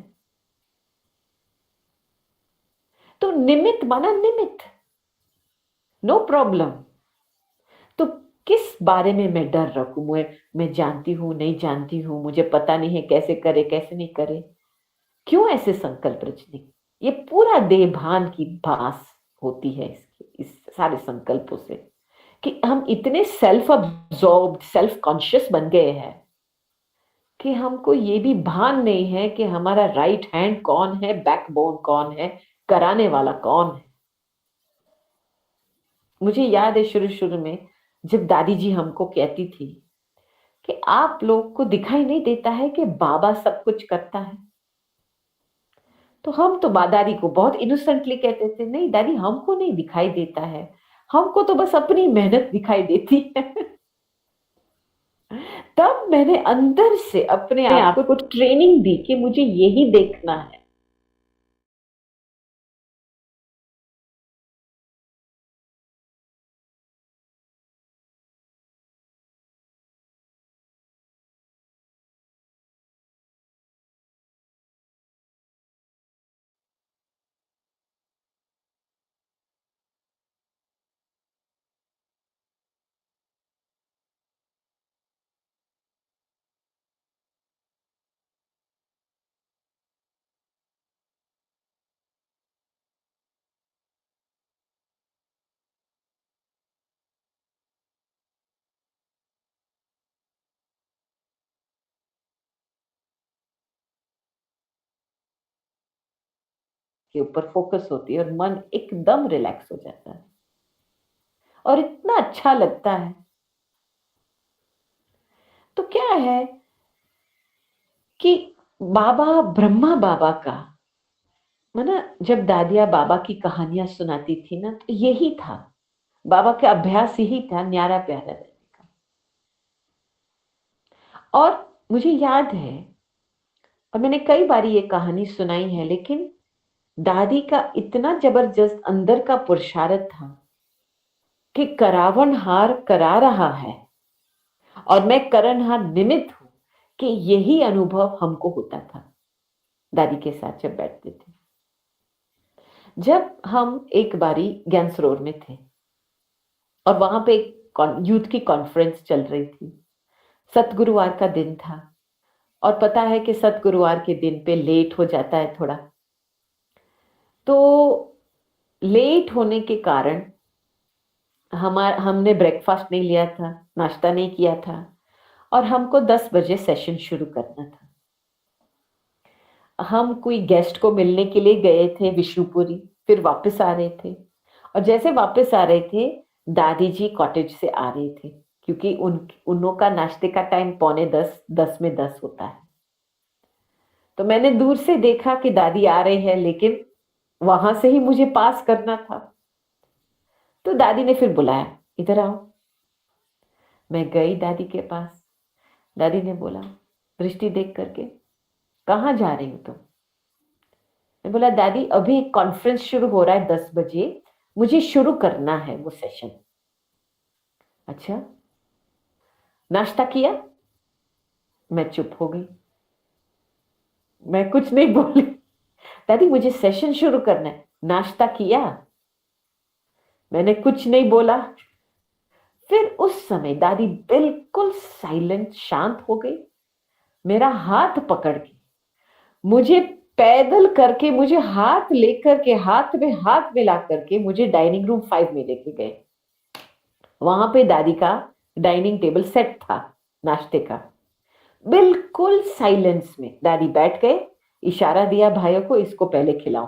तो निमित्त माना निमित्त, नो प्रॉब्लम। तो किस बारे में मैं डर रखूं? मैं जानती हूं, नहीं जानती हूं, मुझे पता नहीं है कैसे करे कैसे नहीं करे, क्यों ऐसे संकल्प रचने? ये पूरा देभान की भास होती है इस सारे संकल्पों से, कि हम इतने सेल्फ अब्सॉर्ब्ड, सेल्फ कॉन्शियस बन गए हैं कि हमको ये भी भान नहीं है कि हमारा राइट हैंड कौन है, बैकबोन कौन है, कराने वाला कौन है। मुझे याद है शुरू शुरू में जब दादी जी हमको कहती थी कि आप लोग को दिखाई नहीं देता है कि बाबा सब कुछ करता है, तो हम तो दादी को बहुत इनोसेंटली कहते थे, नहीं दादी हमको नहीं दिखाई देता है, हमको तो बस अपनी मेहनत दिखाई देती है। तब मैंने अंदर से अपने आप को ट्रेनिंग दी कि मुझे यही देखना है। के ऊपर फोकस होती है और मन एकदम रिलैक्स हो जाता है और इतना अच्छा लगता है। तो क्या है कि बाबा ब्रह्मा बाबा का, माना जब दादिया बाबा की कहानियां सुनाती थी ना, तो यही था बाबा का अभ्यास, यही था न्यारा प्यारा रहने का। और मुझे याद है, और मैंने कई बार ये कहानी सुनाई है, लेकिन दादी का इतना जबरदस्त अंदर का पुरुषार्थ था कि करावन हार करा रहा है और मैं करनहार निमित्त हूं, कि यही अनुभव हमको होता था दादी के साथ जब बैठते थे। जब हम एक बारी ज्ञान सरोवर में थे और वहां पे एक यूथ की कॉन्फ्रेंस चल रही थी, सतगुरुवार का दिन था, और पता है कि सतगुरुवार के दिन पे लेट हो जाता है थोड़ा, तो लेट होने के कारण हमने ब्रेकफास्ट नहीं लिया था, नाश्ता नहीं किया था, और हमको 10 बजे सेशन शुरू करना था। हम कोई गेस्ट को मिलने के लिए गए थे विष्णुपुरी, फिर वापस आ रहे थे, और जैसे वापस आ रहे थे, दादी जी कॉटेज से आ रहे थे, क्योंकि उन का नाश्ते का टाइम 9:45, 10 में 10 होता है। तो मैंने दूर से देखा कि दादी आ रहे हैं, लेकिन वहां से ही मुझे पास करना था। तो दादी ने फिर बुलाया, इधर आओ। मैं गई दादी के पास। दादी ने बोला, दृष्टि देख करके, कहाँ जा रही हूं तुम? मैं बोला, दादी अभी एक कॉन्फ्रेंस शुरू हो रहा है 10 बजे, मुझे शुरू करना है वो सेशन। अच्छा, नाश्ता किया? मैं चुप हो गई, मैं कुछ नहीं बोली। दादी मुझे सेशन शुरू करना है, नाश्ता किया? मैंने कुछ नहीं बोला। फिर उस समय दादी बिल्कुल साइलेंट, शांत हो गई, मेरा हाथ पकड़ के मुझे पैदल करके, मुझे हाथ लेकर के, हाथ में हाथ मिला करके मुझे डाइनिंग रूम 5 में लेके गए। वहां पे दादी का डाइनिंग टेबल सेट था नाश्ते का। बिल्कुल साइलेंस में दादी बैठ गए, इशारा दिया भाइयों को, इसको पहले खिलाओ।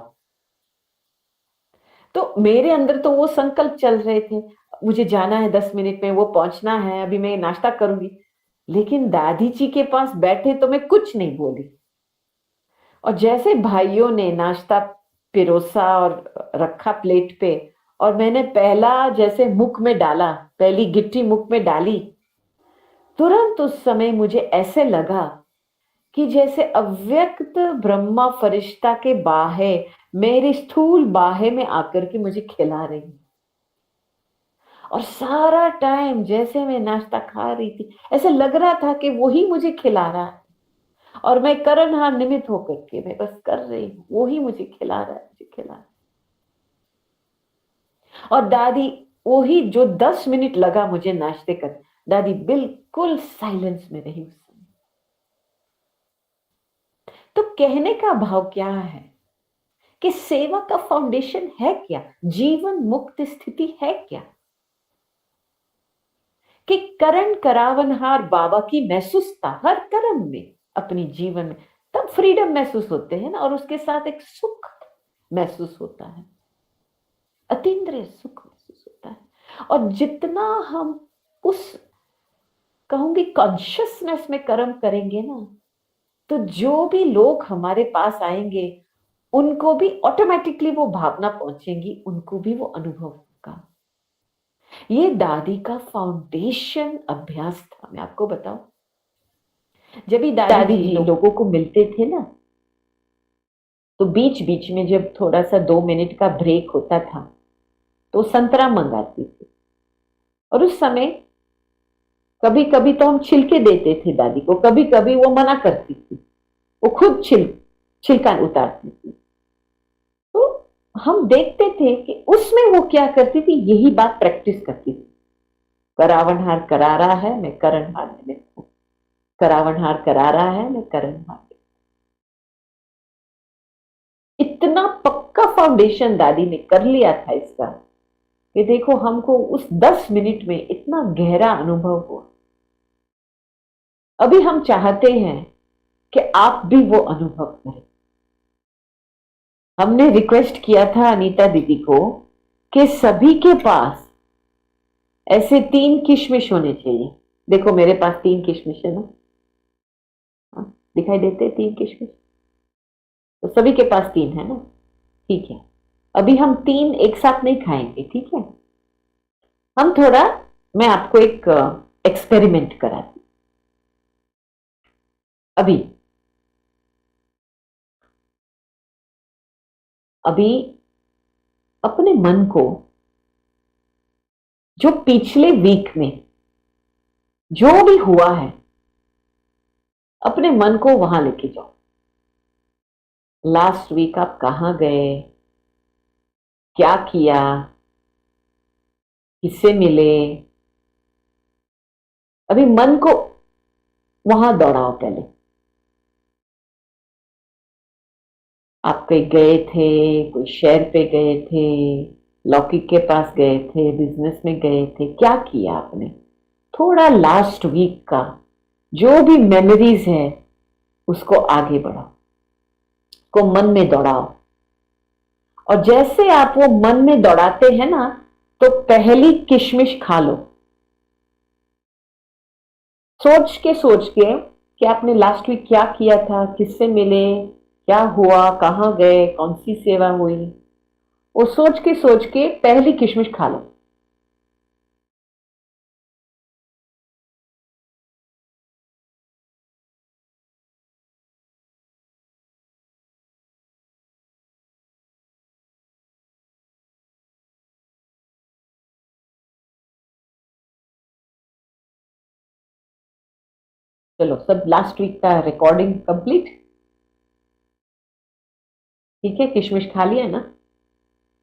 तो मेरे अंदर तो वो संकल्प चल रहे थे, मुझे जाना है 10 मिनट में, वो पहुंचना है, अभी मैं नाश्ता करूंगी। लेकिन दादी जी के पास बैठे तो मैं कुछ नहीं बोली। और जैसे भाइयों ने नाश्ता पिरोसा और रखा प्लेट पे, और मैंने पहला जैसे मुख में डाला, पहली गिट्टी मुख में डाली, तुरंत उस समय मुझे ऐसे लगा कि जैसे अव्यक्त ब्रह्मा फरिश्ता के बाहे मेरे स्थूल बाहे में आकर के मुझे खिला रही। और सारा टाइम जैसे मैं नाश्ता खा रही थी, ऐसे लग रहा था कि वही मुझे खिला रहा है, और मैं करनहार निमित्त होकर के मैं बस कर रही हूँ, वही मुझे खिला रहा है, मुझे खिला रहा है। और दादी, वही जो 10 मिनट लगा मुझे नाश्ते कर, दादी बिल्कुल साइलेंस में रही उस समय। तो कहने का भाव क्या है कि सेवा का फाउंडेशन है क्या, जीवन मुक्त स्थिति है क्या, कि करण करावनहार बाबा की महसूसता हर कर्म में, अपनी जीवन में, तब फ्रीडम महसूस होते हैं ना, और उसके साथ एक सुख महसूस होता है, अतीन्द्रिय सुख महसूस होता है। और जितना हम उस, कहूंगी, कॉन्शियसनेस में कर्म करेंगे ना, तो जो भी लोग हमारे पास आएंगे, उनको भी ऑटोमेटिकली वो भावना पहुंचेंगी, उनको भी वो अनुभव होगा। ये दादी का फाउंडेशन अभ्यास था। मैं आपको बताऊं, जब भी दादी दादी जी जी लोगों को मिलते थे ना, तो बीच बीच में जब थोड़ा सा 2 मिनट का ब्रेक होता था, तो संतरा मंगाती थी। और उस समय कभी कभी तो हम छिलके देते थे दादी को, कभी कभी वो मना करती थी, वो खुद छिलका उतारती थी। तो हम देखते थे कि उसमें वो क्या करती थी, यही बात प्रैक्टिस करती थी। करावनहार करा रहा है, मैं करणहार निमित्त हूं। करावनहार करा रहा है, मैं करणहार। इतना पक्का फाउंडेशन दादी ने कर लिया था इसका, कि देखो हमको उस 10 मिनट में इतना गहरा अनुभव हुआ। अभी हम चाहते हैं कि आप भी वो अनुभव करें। हमने रिक्वेस्ट किया था अनीता दीदी को कि सभी के पास ऐसे 3 किशमिश होने चाहिए। देखो मेरे पास 3 किशमिश है ना, हाँ? दिखाई देते हैं 3 किशमिश? तो सभी के पास 3 है ना? ठीक है। अभी हम 3 एक साथ नहीं खाएंगे, ठीक है? हम थोड़ा, मैं आपको एक एक्सपेरिमेंट कराती। अभी अभी अपने मन को, जो पिछले वीक में जो भी हुआ है, अपने मन को वहां लेके जाओ। लास्ट वीक आप कहां गए, क्या किया, किससे मिले? अभी मन को वहां दौड़ाओ पहले। आप कहीं गए थे, कोई शहर पे गए थे, लौकिक के पास गए थे, बिजनेस में गए थे, क्या किया आपने? थोड़ा लास्ट वीक का जो भी मेमोरीज है उसको आगे बढ़ाओ, को मन में दौड़ाओ। और जैसे आप वो मन में दौड़ाते हैं ना, तो पहली किशमिश खा लो, सोच के कि आपने लास्ट वीक क्या किया था, किससे मिले, क्या हुआ, कहाँ गए, कौन सी सेवा हुई, वो सोच के पहली किशमिश खा लो। चलो, सब लास्ट वीक का रिकॉर्डिंग कंप्लीट। ठीक है, किशमिश खा लिया ना?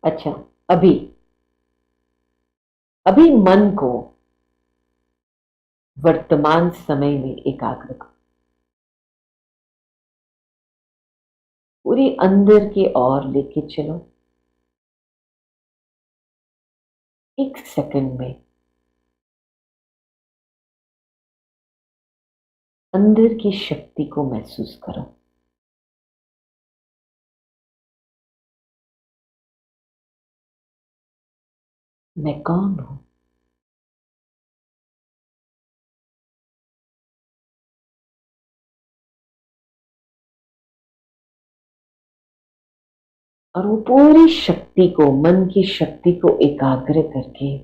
अच्छा, अभी अभी मन को वर्तमान समय में एकाग्र करो, पूरी अंदर की ओर लेके चलो। 1 सेकंड में अंदर की शक्ति को महसूस करो। मैं कौन हूं? और वो पूरी शक्ति को, मन की शक्ति को एकाग्र करके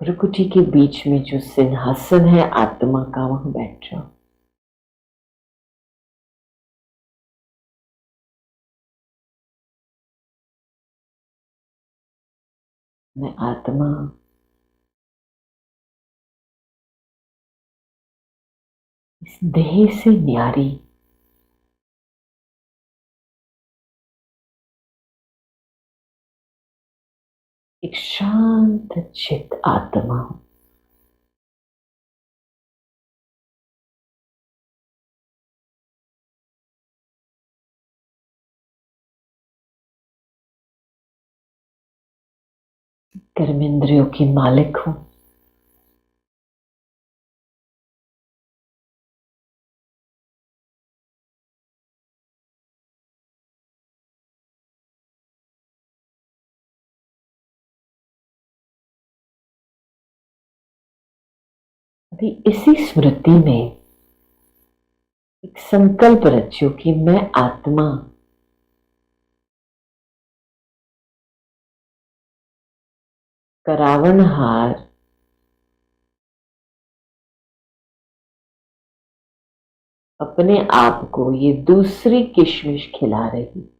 भ्रुकुटी के बीच में जो सिंहासन है आत्मा का, वहां बैठ जाओ। मैं आत्मा इस देह से न्यारी, एक शांत चित आत्मा हूं। कर्मेंद्रियों की मालिक हूं। अभी इसी स्मृति में एक संकल्प रचो कि मैं आत्मा का रावणहार अपने आप को ये दूसरी किशमिश खिला रही।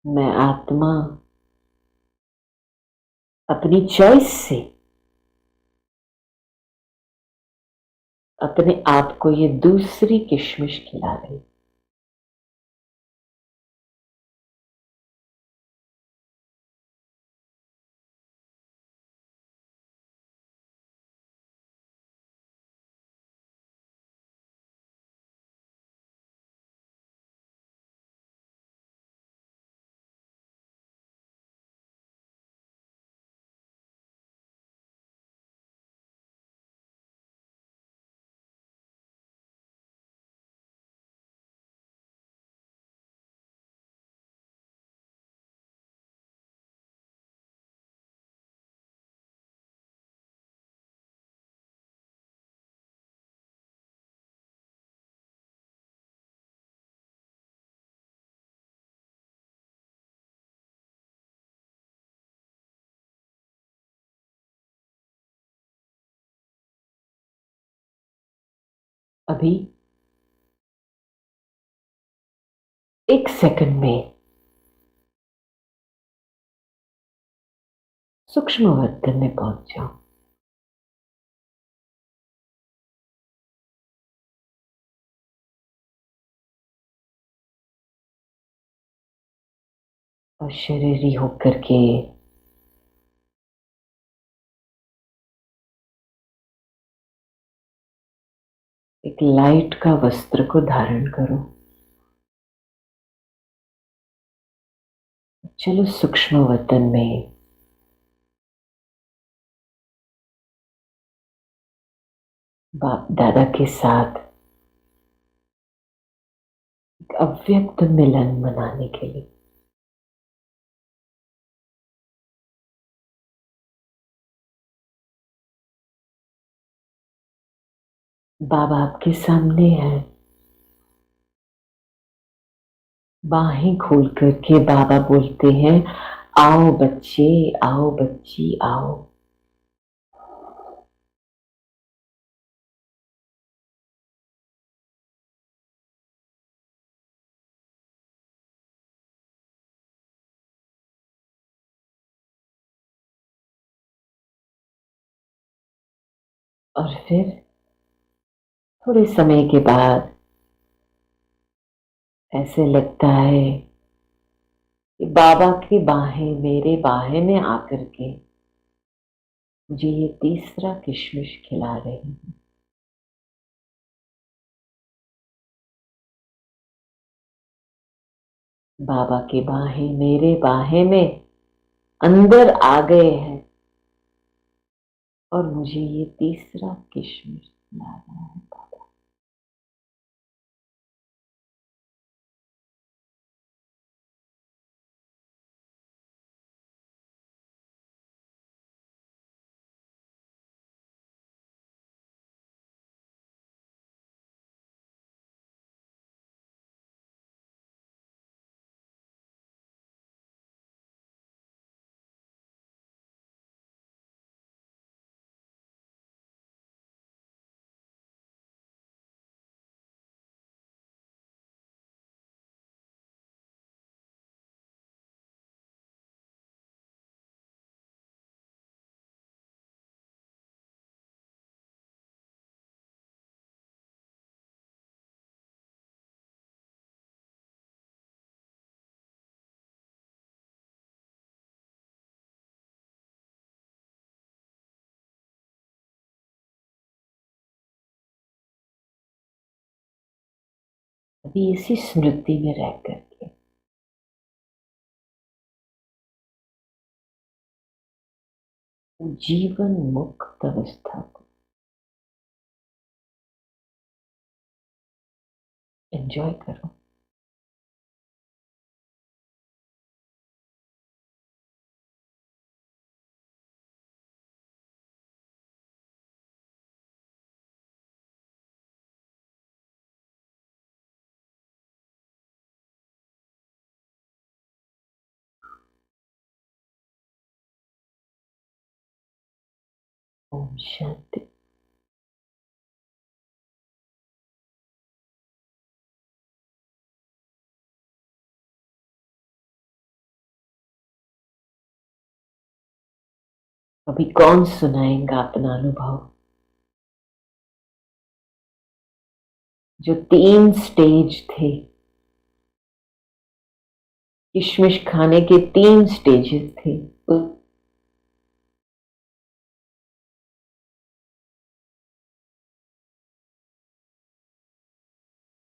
मैं आत्मा अपनी चॉइस से अपने आप को ये दूसरी किशमिश खिला रही। अभी 1 सेकंड में सूक्ष्म वर्तन में पहुंच जाओ। और शरीरी होकर के एक लाइट का वस्त्र को धारण करो। चलो सूक्ष्म वतन में बाप दादा के साथ एक अव्यक्त मिलन मनाने के लिए बाबा आपके सामने है। बाहें खोल करके बाबा बोलते हैं, आओ बच्चे, आओ बच्ची, आओ। और फिर थोड़े समय के बाद ऐसे लगता है कि बाबा की बाहें मेरे बाहें में आकर के मुझे ये तीसरा किशमिश खिला रही है। बाबा की बाहें मेरे बाहें में अंदर आ गए हैं और मुझे ये तीसरा किशमिश खिला रहा है बाबा। अभी इसी स्मृति में रह करके जीवन मुक्त अवस्था को एंजॉय करो। ओम शांति। अभी कौन सुनाएगा अपना अनुभव? जो 3 स्टेज थे, किशमिश खाने के 3 स्टेजेस थे।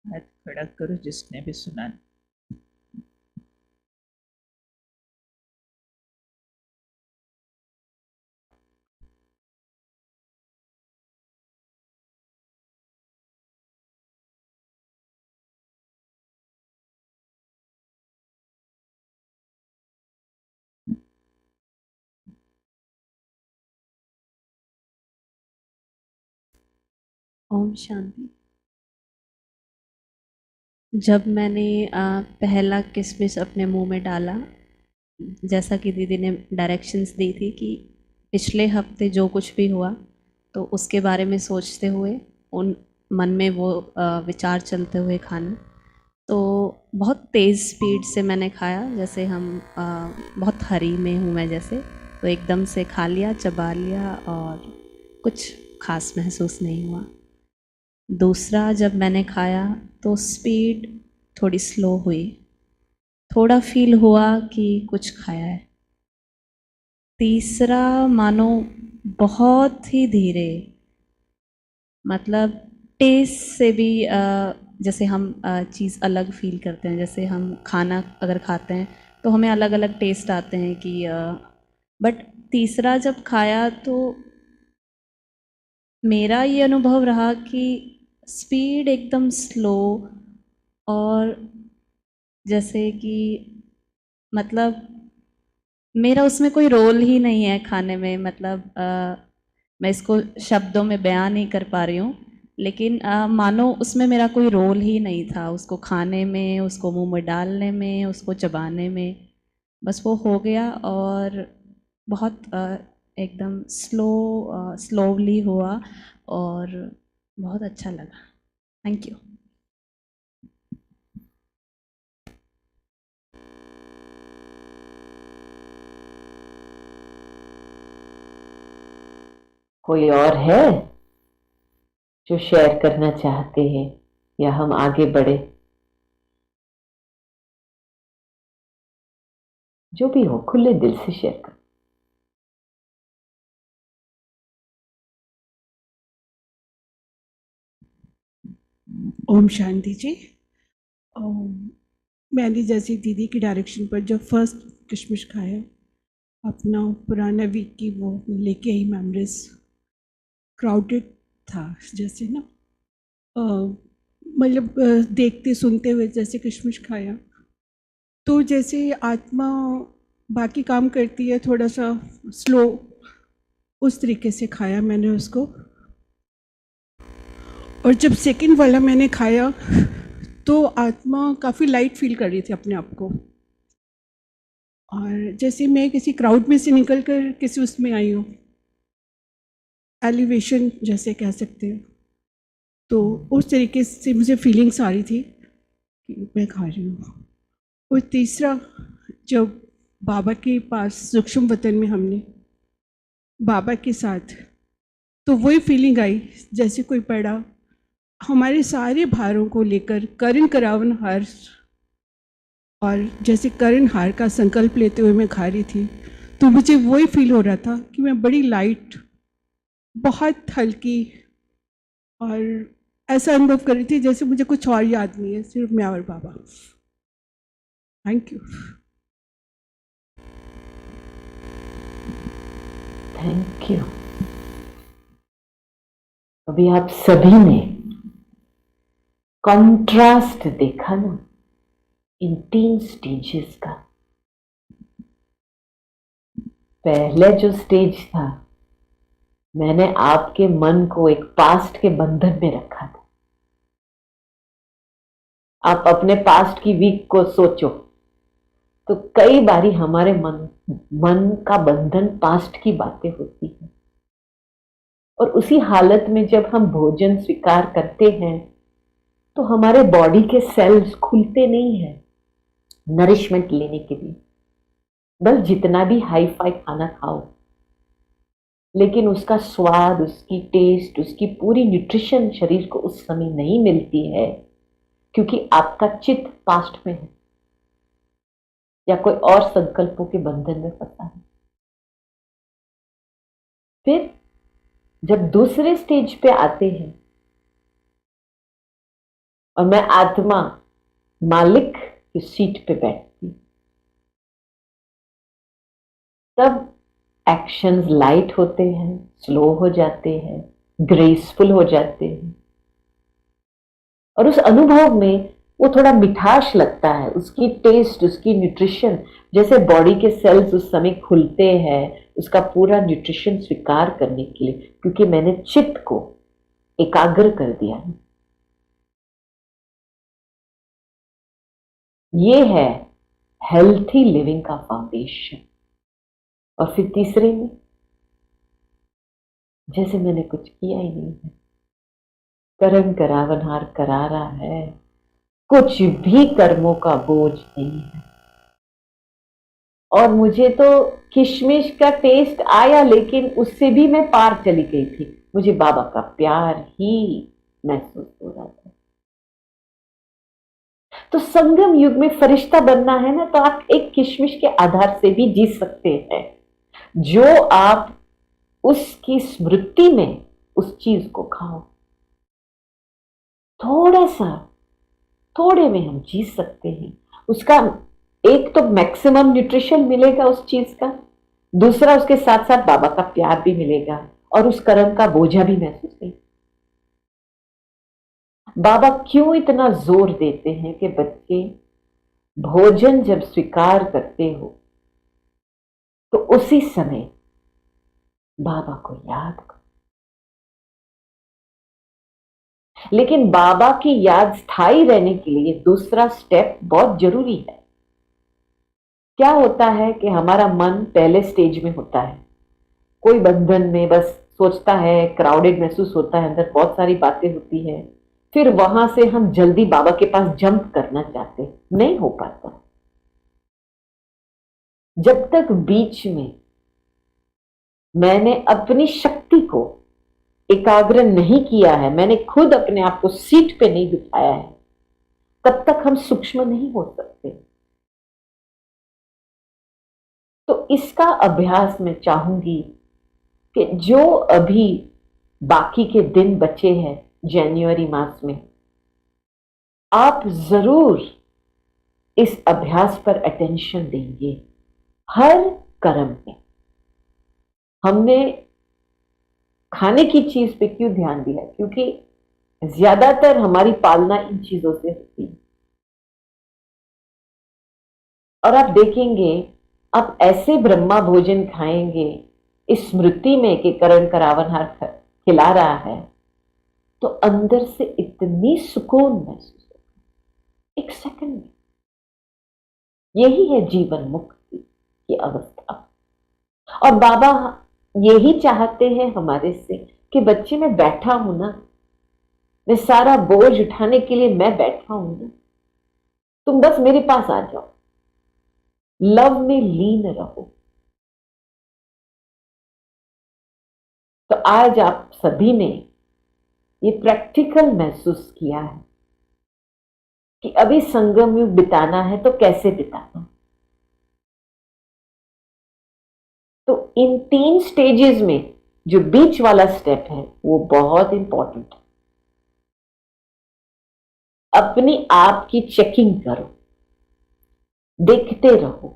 हाथ खड़ा करो जिसने भी सुना। ओम शांति। जब मैंने पहला किशमिश अपने मुंह में डाला, जैसा कि दीदी ने डायरेक्शंस दी थी कि पिछले हफ्ते जो कुछ भी हुआ तो उसके बारे में सोचते हुए उन मन में वो विचार चलते हुए खाना। तो बहुत तेज़ स्पीड से मैंने खाया, जैसे हम बहुत हरी में हूँ मैं जैसे, तो एकदम से खा लिया, चबा लिया और कुछ खास महसूस नहीं हुआ। दूसरा जब मैंने खाया तो स्पीड थोड़ी स्लो हुई, थोड़ा फील हुआ कि कुछ खाया है। तीसरा मानो बहुत ही धीरे, मतलब टेस्ट से भी जैसे हम चीज़ अलग फील करते हैं, जैसे हम खाना अगर खाते हैं तो हमें अलग अलग टेस्ट आते हैं कि बट तीसरा जब खाया तो मेरा ये अनुभव रहा कि स्पीड एकदम स्लो, और जैसे कि मतलब मेरा उसमें कोई रोल ही नहीं है खाने में, मतलब मैं इसको शब्दों में बयान नहीं कर पा रही हूँ, लेकिन मानो उसमें मेरा कोई रोल ही नहीं था, उसको खाने में, उसको मुंह में डालने में, उसको चबाने में। बस वो हो गया और बहुत एकदम स्लोली हुआ और बहुत अच्छा लगा। Thank you. कोई और है जो शेयर करना चाहते हैं या हम आगे बढ़े? जो भी हो, खुले दिल से शेयर कर। ओम शांति जी। मैंने जैसे दीदी की डायरेक्शन पर जब फर्स्ट किशमिश खाया, अपना पुराना वीक की वो लेके आई मेमोरीज। क्राउडेड था जैसे ना, मतलब देखते सुनते हुए जैसे किशमिश खाया, तो जैसे आत्मा बाकी काम करती है थोड़ा सा स्लो, उस तरीके से खाया मैंने उसको। और जब सेकंड वाला मैंने खाया तो आत्मा काफ़ी लाइट फील कर रही थी अपने आप को, और जैसे मैं किसी क्राउड में से निकल कर किसी उसमें आई हूँ, एलिवेशन जैसे कह सकते हैं, तो उस तरीके से मुझे फीलिंग्स आ रही थी कि मैं खा रही हूँ। और तीसरा, जब बाबा के पास सूक्ष्म वतन में हमने बाबा के साथ, तो वही फीलिंग आई जैसे कोई पड़ा हमारे सारे भारों को लेकर करण करावन हार, और जैसे करण हार का संकल्प लेते हुए मैं खा रही थी, तो मुझे वही फील हो रहा था कि मैं बड़ी लाइट, बहुत हल्की, और ऐसा अनुभव कर रही थी जैसे मुझे कुछ और याद नहीं है, सिर्फ मैं और बाबा। Thank you. Thank you. अभी आप सभी ने कंट्रास्ट देखा ना इन 3 स्टेजेस का। पहले जो स्टेज था, मैंने आपके मन को एक पास्ट के बंधन में रखा था। आप अपने पास्ट की वीक को सोचो तो कई बारी हमारे मन का बंधन पास्ट की बातें होती है, और उसी हालत में जब हम भोजन स्वीकार करते हैं तो हमारे बॉडी के सेल्स खुलते नहीं है नरिशमेंट लेने के लिए। बस जितना भी हाई फाई खाना खाओ, लेकिन उसका स्वाद, उसकी टेस्ट, उसकी पूरी न्यूट्रिशन शरीर को उस समय नहीं मिलती है, क्योंकि आपका चित्त पास्ट में है या कोई और संकल्पों के बंधन में फंसा है। फिर जब दूसरे स्टेज पे आते हैं और मैं आत्मा मालिक की सीट पे बैठती, तब एक्शंस लाइट होते हैं, स्लो हो जाते हैं, ग्रेसफुल हो जाते हैं, और उस अनुभव में वो थोड़ा मिठास लगता है, उसकी टेस्ट, उसकी न्यूट्रिशन, जैसे बॉडी के सेल्स उस समय खुलते हैं उसका पूरा न्यूट्रिशन स्वीकार करने के लिए, क्योंकि मैंने चित्त को एकाग्र कर दिया। ये है हेल्थी लिविंग का फाउंडेशन। और फिर तीसरे में जैसे मैंने कुछ किया ही नहीं है, करम करावनहार करारा है, कुछ भी कर्मों का बोझ नहीं है। और मुझे तो किशमिश का टेस्ट आया, लेकिन उससे भी मैं पार चली गई थी। मुझे बाबा का प्यार ही महसूस हो रहा था। तो संगम युग में फरिश्ता बनना है ना, तो आप एक किशमिश के आधार से भी जी सकते हैं, जो आप उसकी स्मृति में उस चीज को खाओ। थोड़ा सा, थोड़े में हम जी सकते हैं। उसका एक तो मैक्सिमम न्यूट्रिशन मिलेगा उस चीज का, दूसरा उसके साथ साथ बाबा का प्यार भी मिलेगा और उस कर्म का बोझा भी महसूस नहीं। बाबा क्यों इतना जोर देते हैं कि बच्चे भोजन जब स्वीकार करते हो तो उसी समय बाबा को याद करो। लेकिन बाबा की याद स्थायी रहने के लिए दूसरा स्टेप बहुत जरूरी है। क्या होता है कि हमारा मन पहले स्टेज में होता है, कोई बंधन में बस सोचता है, क्राउडेड महसूस होता है, अंदर बहुत सारी बातें होती है, फिर वहां से हम जल्दी बाबा के पास जंप करना चाहते, नहीं हो पाता। जब तक बीच में मैंने अपनी शक्ति को एकाग्र नहीं किया है, मैंने खुद अपने आप को सीट पे नहीं बिठाया है, तब तक हम सूक्ष्म नहीं हो सकते। तो इसका अभ्यास मैं चाहूंगी कि जो अभी बाकी के दिन बचे हैं जनवरी मास में, आप जरूर इस अभ्यास पर अटेंशन देंगे। हर कर्म में हमने खाने की चीज पे क्यों ध्यान दिया, क्योंकि ज्यादातर हमारी पालना इन चीजों से होती है। और आप देखेंगे, आप ऐसे ब्रह्मा भोजन खाएंगे इस स्मृति में कि करण करावनहार खिला रहा है, तो अंदर से इतनी सुकून महसूस होगा एक सेकंड में। यही है जीवन मुक्ति की अवस्था। और बाबा यही चाहते हैं हमारे से कि बच्चे, मैं बैठा हूं ना, मैं सारा बोझ उठाने के लिए मैं बैठा हूं ना, तुम बस मेरे पास आ जाओ, लव में लीन रहो। तो आज आप सभी ने ये प्रैक्टिकल महसूस किया है कि अभी संगम युग बिताना है तो कैसे बिताना। तो इन 3 स्टेजेस में जो बीच वाला स्टेप है वो बहुत इंपॉर्टेंट है। अपनी आप की चेकिंग करो, देखते रहो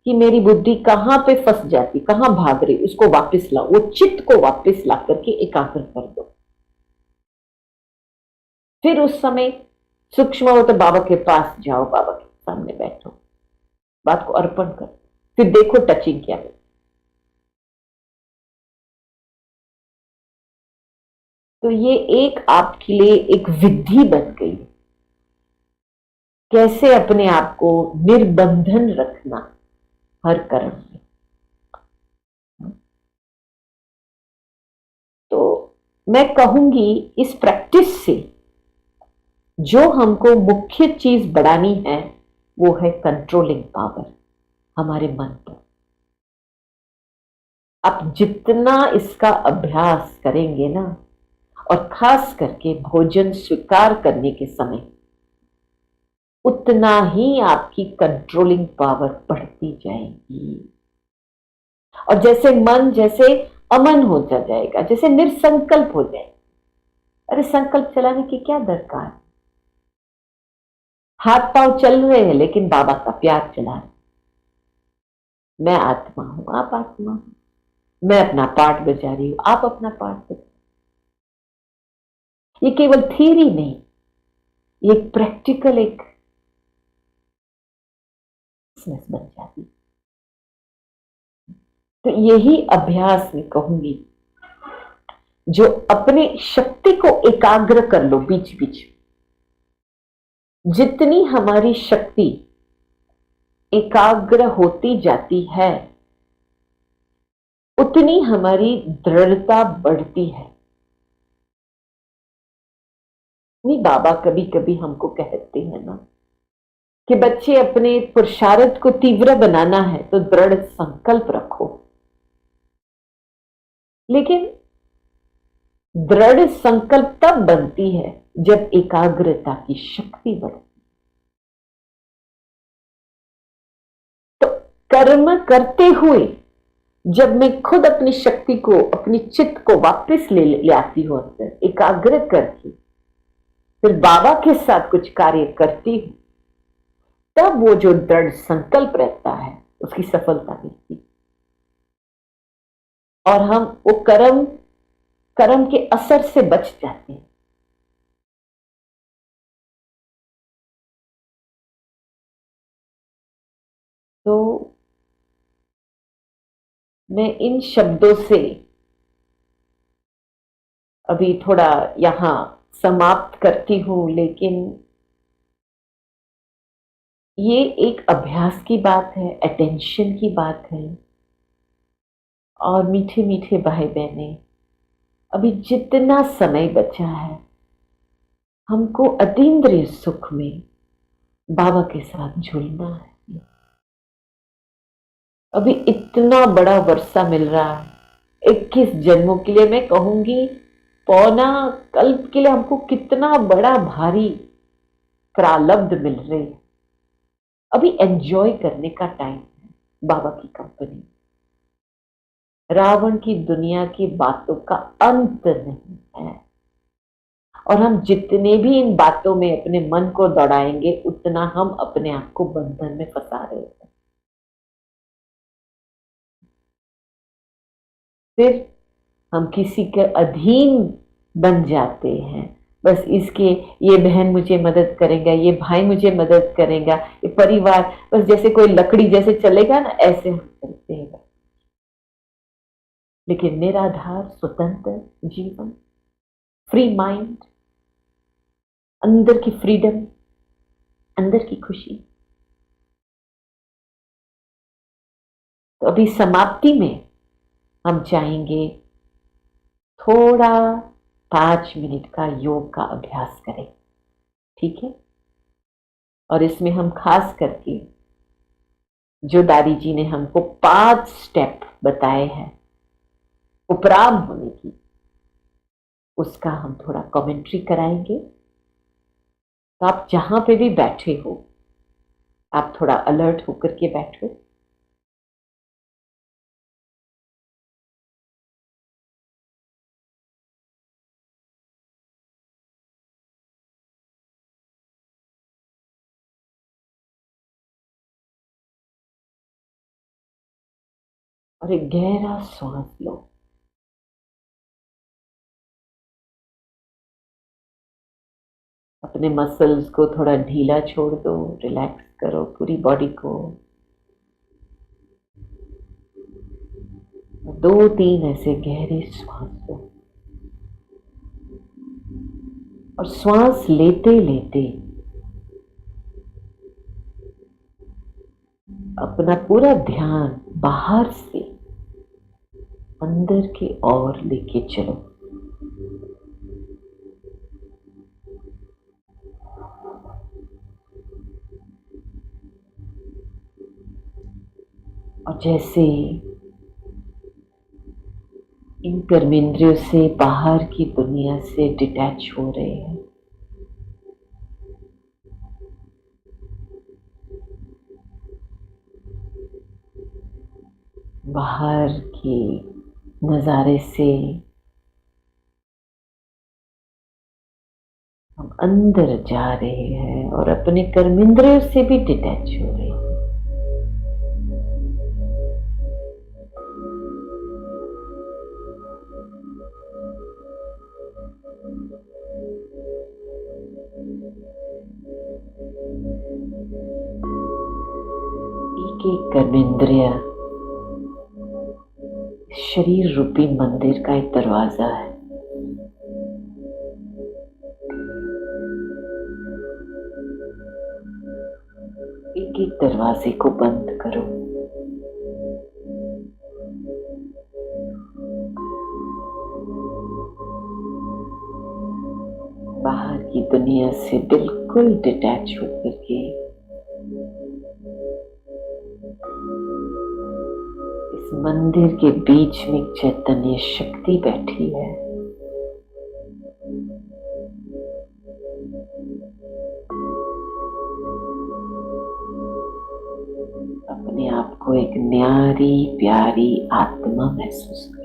कि मेरी बुद्धि कहां पे फंस जाती, कहां भाग रही, उसको वापस लाओ, वो चित्त को वापस ला करके एकाग्र कर दो। फिर उस समय सूक्ष्म हो तो बाबा के पास जाओ, बाबा के सामने बैठो, बात को अर्पण करो, फिर देखो टचिंग क्या है। तो ये एक आपके लिए एक विधि बन गई, कैसे अपने आप को निर्बंधन रखना हर कर्म में। तो मैं कहूंगी इस प्रैक्टिस से जो हमको मुख्य चीज बढ़ानी है वो है कंट्रोलिंग पावर हमारे मन पर। आप जितना इसका अभ्यास करेंगे ना, और खास करके भोजन स्वीकार करने के समय, उतना ही आपकी कंट्रोलिंग पावर बढ़ती जाएगी। और जैसे मन जैसे अमन होता जाएगा, जैसे निरसंकल्प हो जाएगा। अरे संकल्प चलाने की क्या दरकार, हाथ पांव चल रहे हैं लेकिन बाबा का प्यार चला रहे। मैं आत्मा हूं, आप आत्मा हो, मैं अपना पार्ट बजा रही हूं, आप अपना पार्ट बजा। ये केवल थ्योरी नहीं, ये प्रैक्टिकल एक बन जाती। तो यही अभ्यास में कहूंगी, जो अपने शक्ति को एकाग्र कर लो बीच बीच। जितनी हमारी शक्ति एकाग्र होती जाती है, उतनी हमारी दृढ़ता बढ़ती है। नहीं, बाबा कभी कभी हमको कहते हैं ना कि बच्चे अपने पुरुषार्थ को तीव्र बनाना है तो दृढ़ संकल्प रखो। लेकिन दृढ़ संकल्प तब बनती है जब एकाग्रता की शक्ति बढ़ती। तो कर्म करते हुए जब मैं खुद अपनी शक्ति को, अपनी चित्त को वापस ले आती हूं अंदर, एकाग्र करके फिर बाबा के साथ कुछ कार्य करती हूं, तब वो जो दृढ़ संकल्प रहता है उसकी सफलता मिलती। और हम वो कर्म के असर से बच जाते हैं। तो मैं इन शब्दों से अभी थोड़ा यहां समाप्त करती हूं, लेकिन ये एक अभ्यास की बात है, अटेंशन की बात है। और मीठे मीठे भाई बहने, अभी जितना समय बचा है हमको अतीन्द्रिय सुख में बाबा के साथ झूलना है। अभी इतना बड़ा वर्षा मिल रहा है 21 जन्मों के लिए, मैं कहूंगी पौना कल्प के लिए हमको कितना बड़ा भारी प्रारब्ध मिल रही है। अभी एंजॉय करने का टाइम है बाबा की कंपनी। रावण की दुनिया की बातों का अंत नहीं है, और हम जितने भी इन बातों में अपने मन को दौड़ाएंगे उतना हम अपने आप को बंधन में फंसा रहे हैं। फिर हम किसी के अधीन बन जाते हैं। बस इसके, ये बहन मुझे मदद करेगा, ये भाई मुझे मदद करेगा, ये परिवार, बस जैसे कोई लकड़ी जैसे चलेगा ना, ऐसे हम चलते हैं। लेकिन निराधार स्वतंत्र जीवन, फ्री माइंड, अंदर की फ्रीडम, अंदर की खुशी। तो अभी समाप्ति में हम चाहेंगे थोड़ा 5 मिनट का योग का अभ्यास करें, ठीक है? और इसमें हम खास करके जो दादी जी ने हमको 5 स्टेप बताए हैं उपराम होने की, उसका हम थोड़ा कमेंट्री कराएंगे। तो आप जहां पे भी बैठे हो, आप थोड़ा अलर्ट होकर के बैठो। और एक गहरा श्वास लो। अपने मसल्स को थोड़ा ढीला छोड़ दो, रिलैक्स करो पूरी बॉडी को। 2-3 ऐसे गहरे श्वास लो, और श्वास लेते लेते अपना पूरा ध्यान बाहर से अंदर की ओर लेके चलो। और जैसे इन कर्मेंद्रियों से बाहर की दुनिया से डिटैच हो रहे हैं, बाहर के नज़ारे से हम अंदर जा रहे हैं और अपने कर्मेंद्रियों से भी डिटैच हो रहे हैं। एक एक कर्मेंद्रिय शरीर रूपी मंदिर का एक दरवाजा है। एक एक दरवाजे को बंद करो। बाहर की दुनिया से बिल्कुल डिटैच होकर के इस मंदिर के बीच में एक चैतन्य शक्ति बैठी है। अपने आप को एक न्यारी प्यारी आत्मा महसूस करें।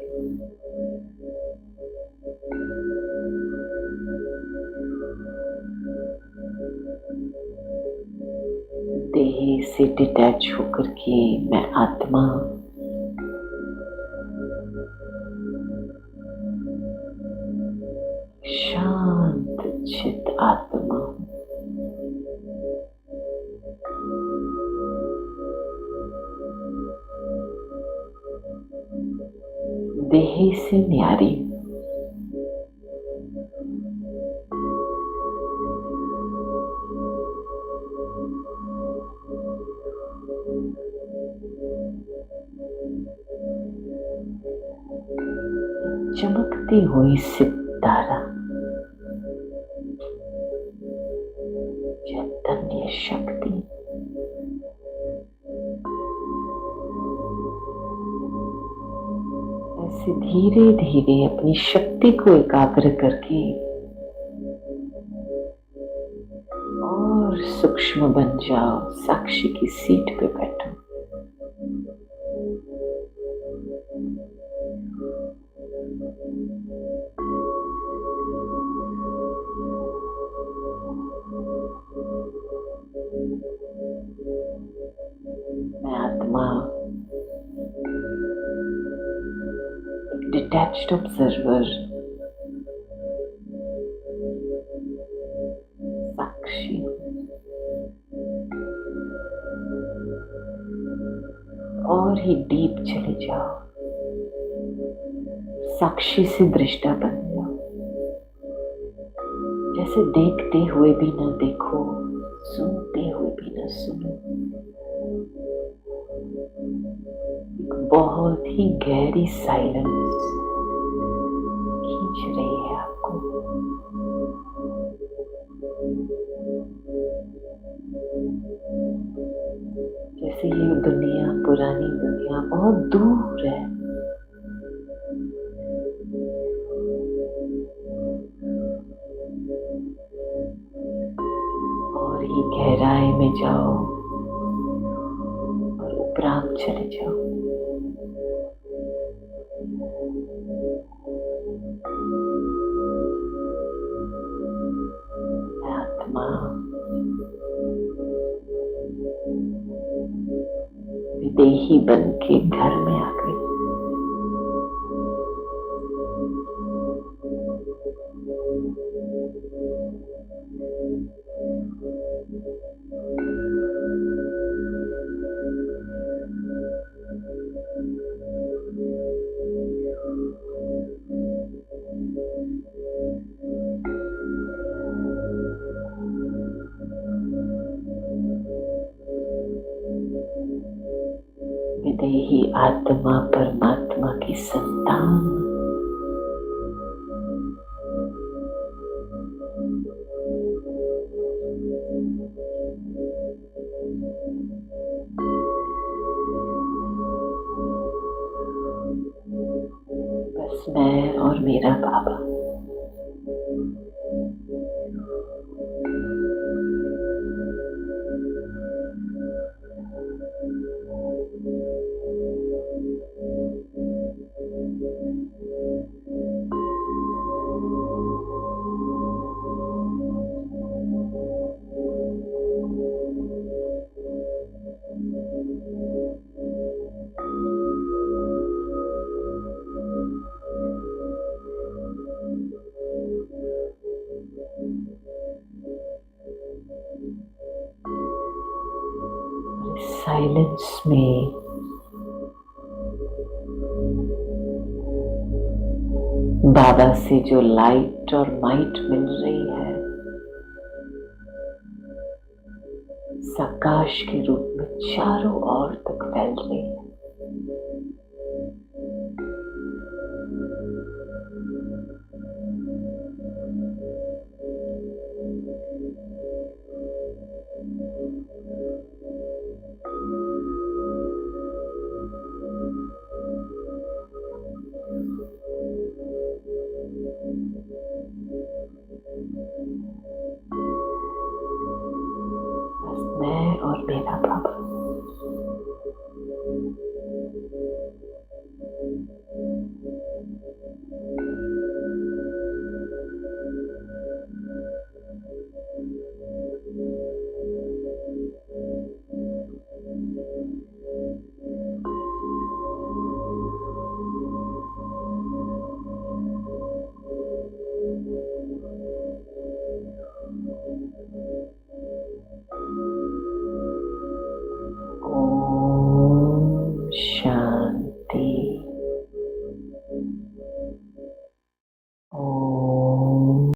देह से डिटैच होकर के मैं आत्मा शांत चित आत्मा हूं। देह से न्यारी चमकती हुई सितारा चैतन्य शक्ति ऐसे धीरे धीरे अपनी शक्ति को एकाग्र करके और सूक्ष्म बन जाओ। साक्षी की सीट पे बैठो। मैं आत्मा एक डिटैच्ड ऑब्जर्वर साक्षी हूं। और ही डीप चले जाओ। साक्षी से दृष्टा बन जाओ। जैसे देखते हुए भी न देखो, सुनते हुए भी न सुनो। एक बहुत ही गहरी साइलेंस खींच रही है आपको। जैसे ये दुनिया, पुरानी दुनिया बहुत दूर है। और ही गहराई में जाओ और उपरांत चले जाओ। आत्मा विदेही बन के घर में आ गई। विदेही आत्मा परमात्मा की संतान। बस मैं और मेरा बाबा। साइलेंस में बाबा से जो लाइट और माइट मिल रही है, आकाश के रूप में चारों ओर तक फैल रही है।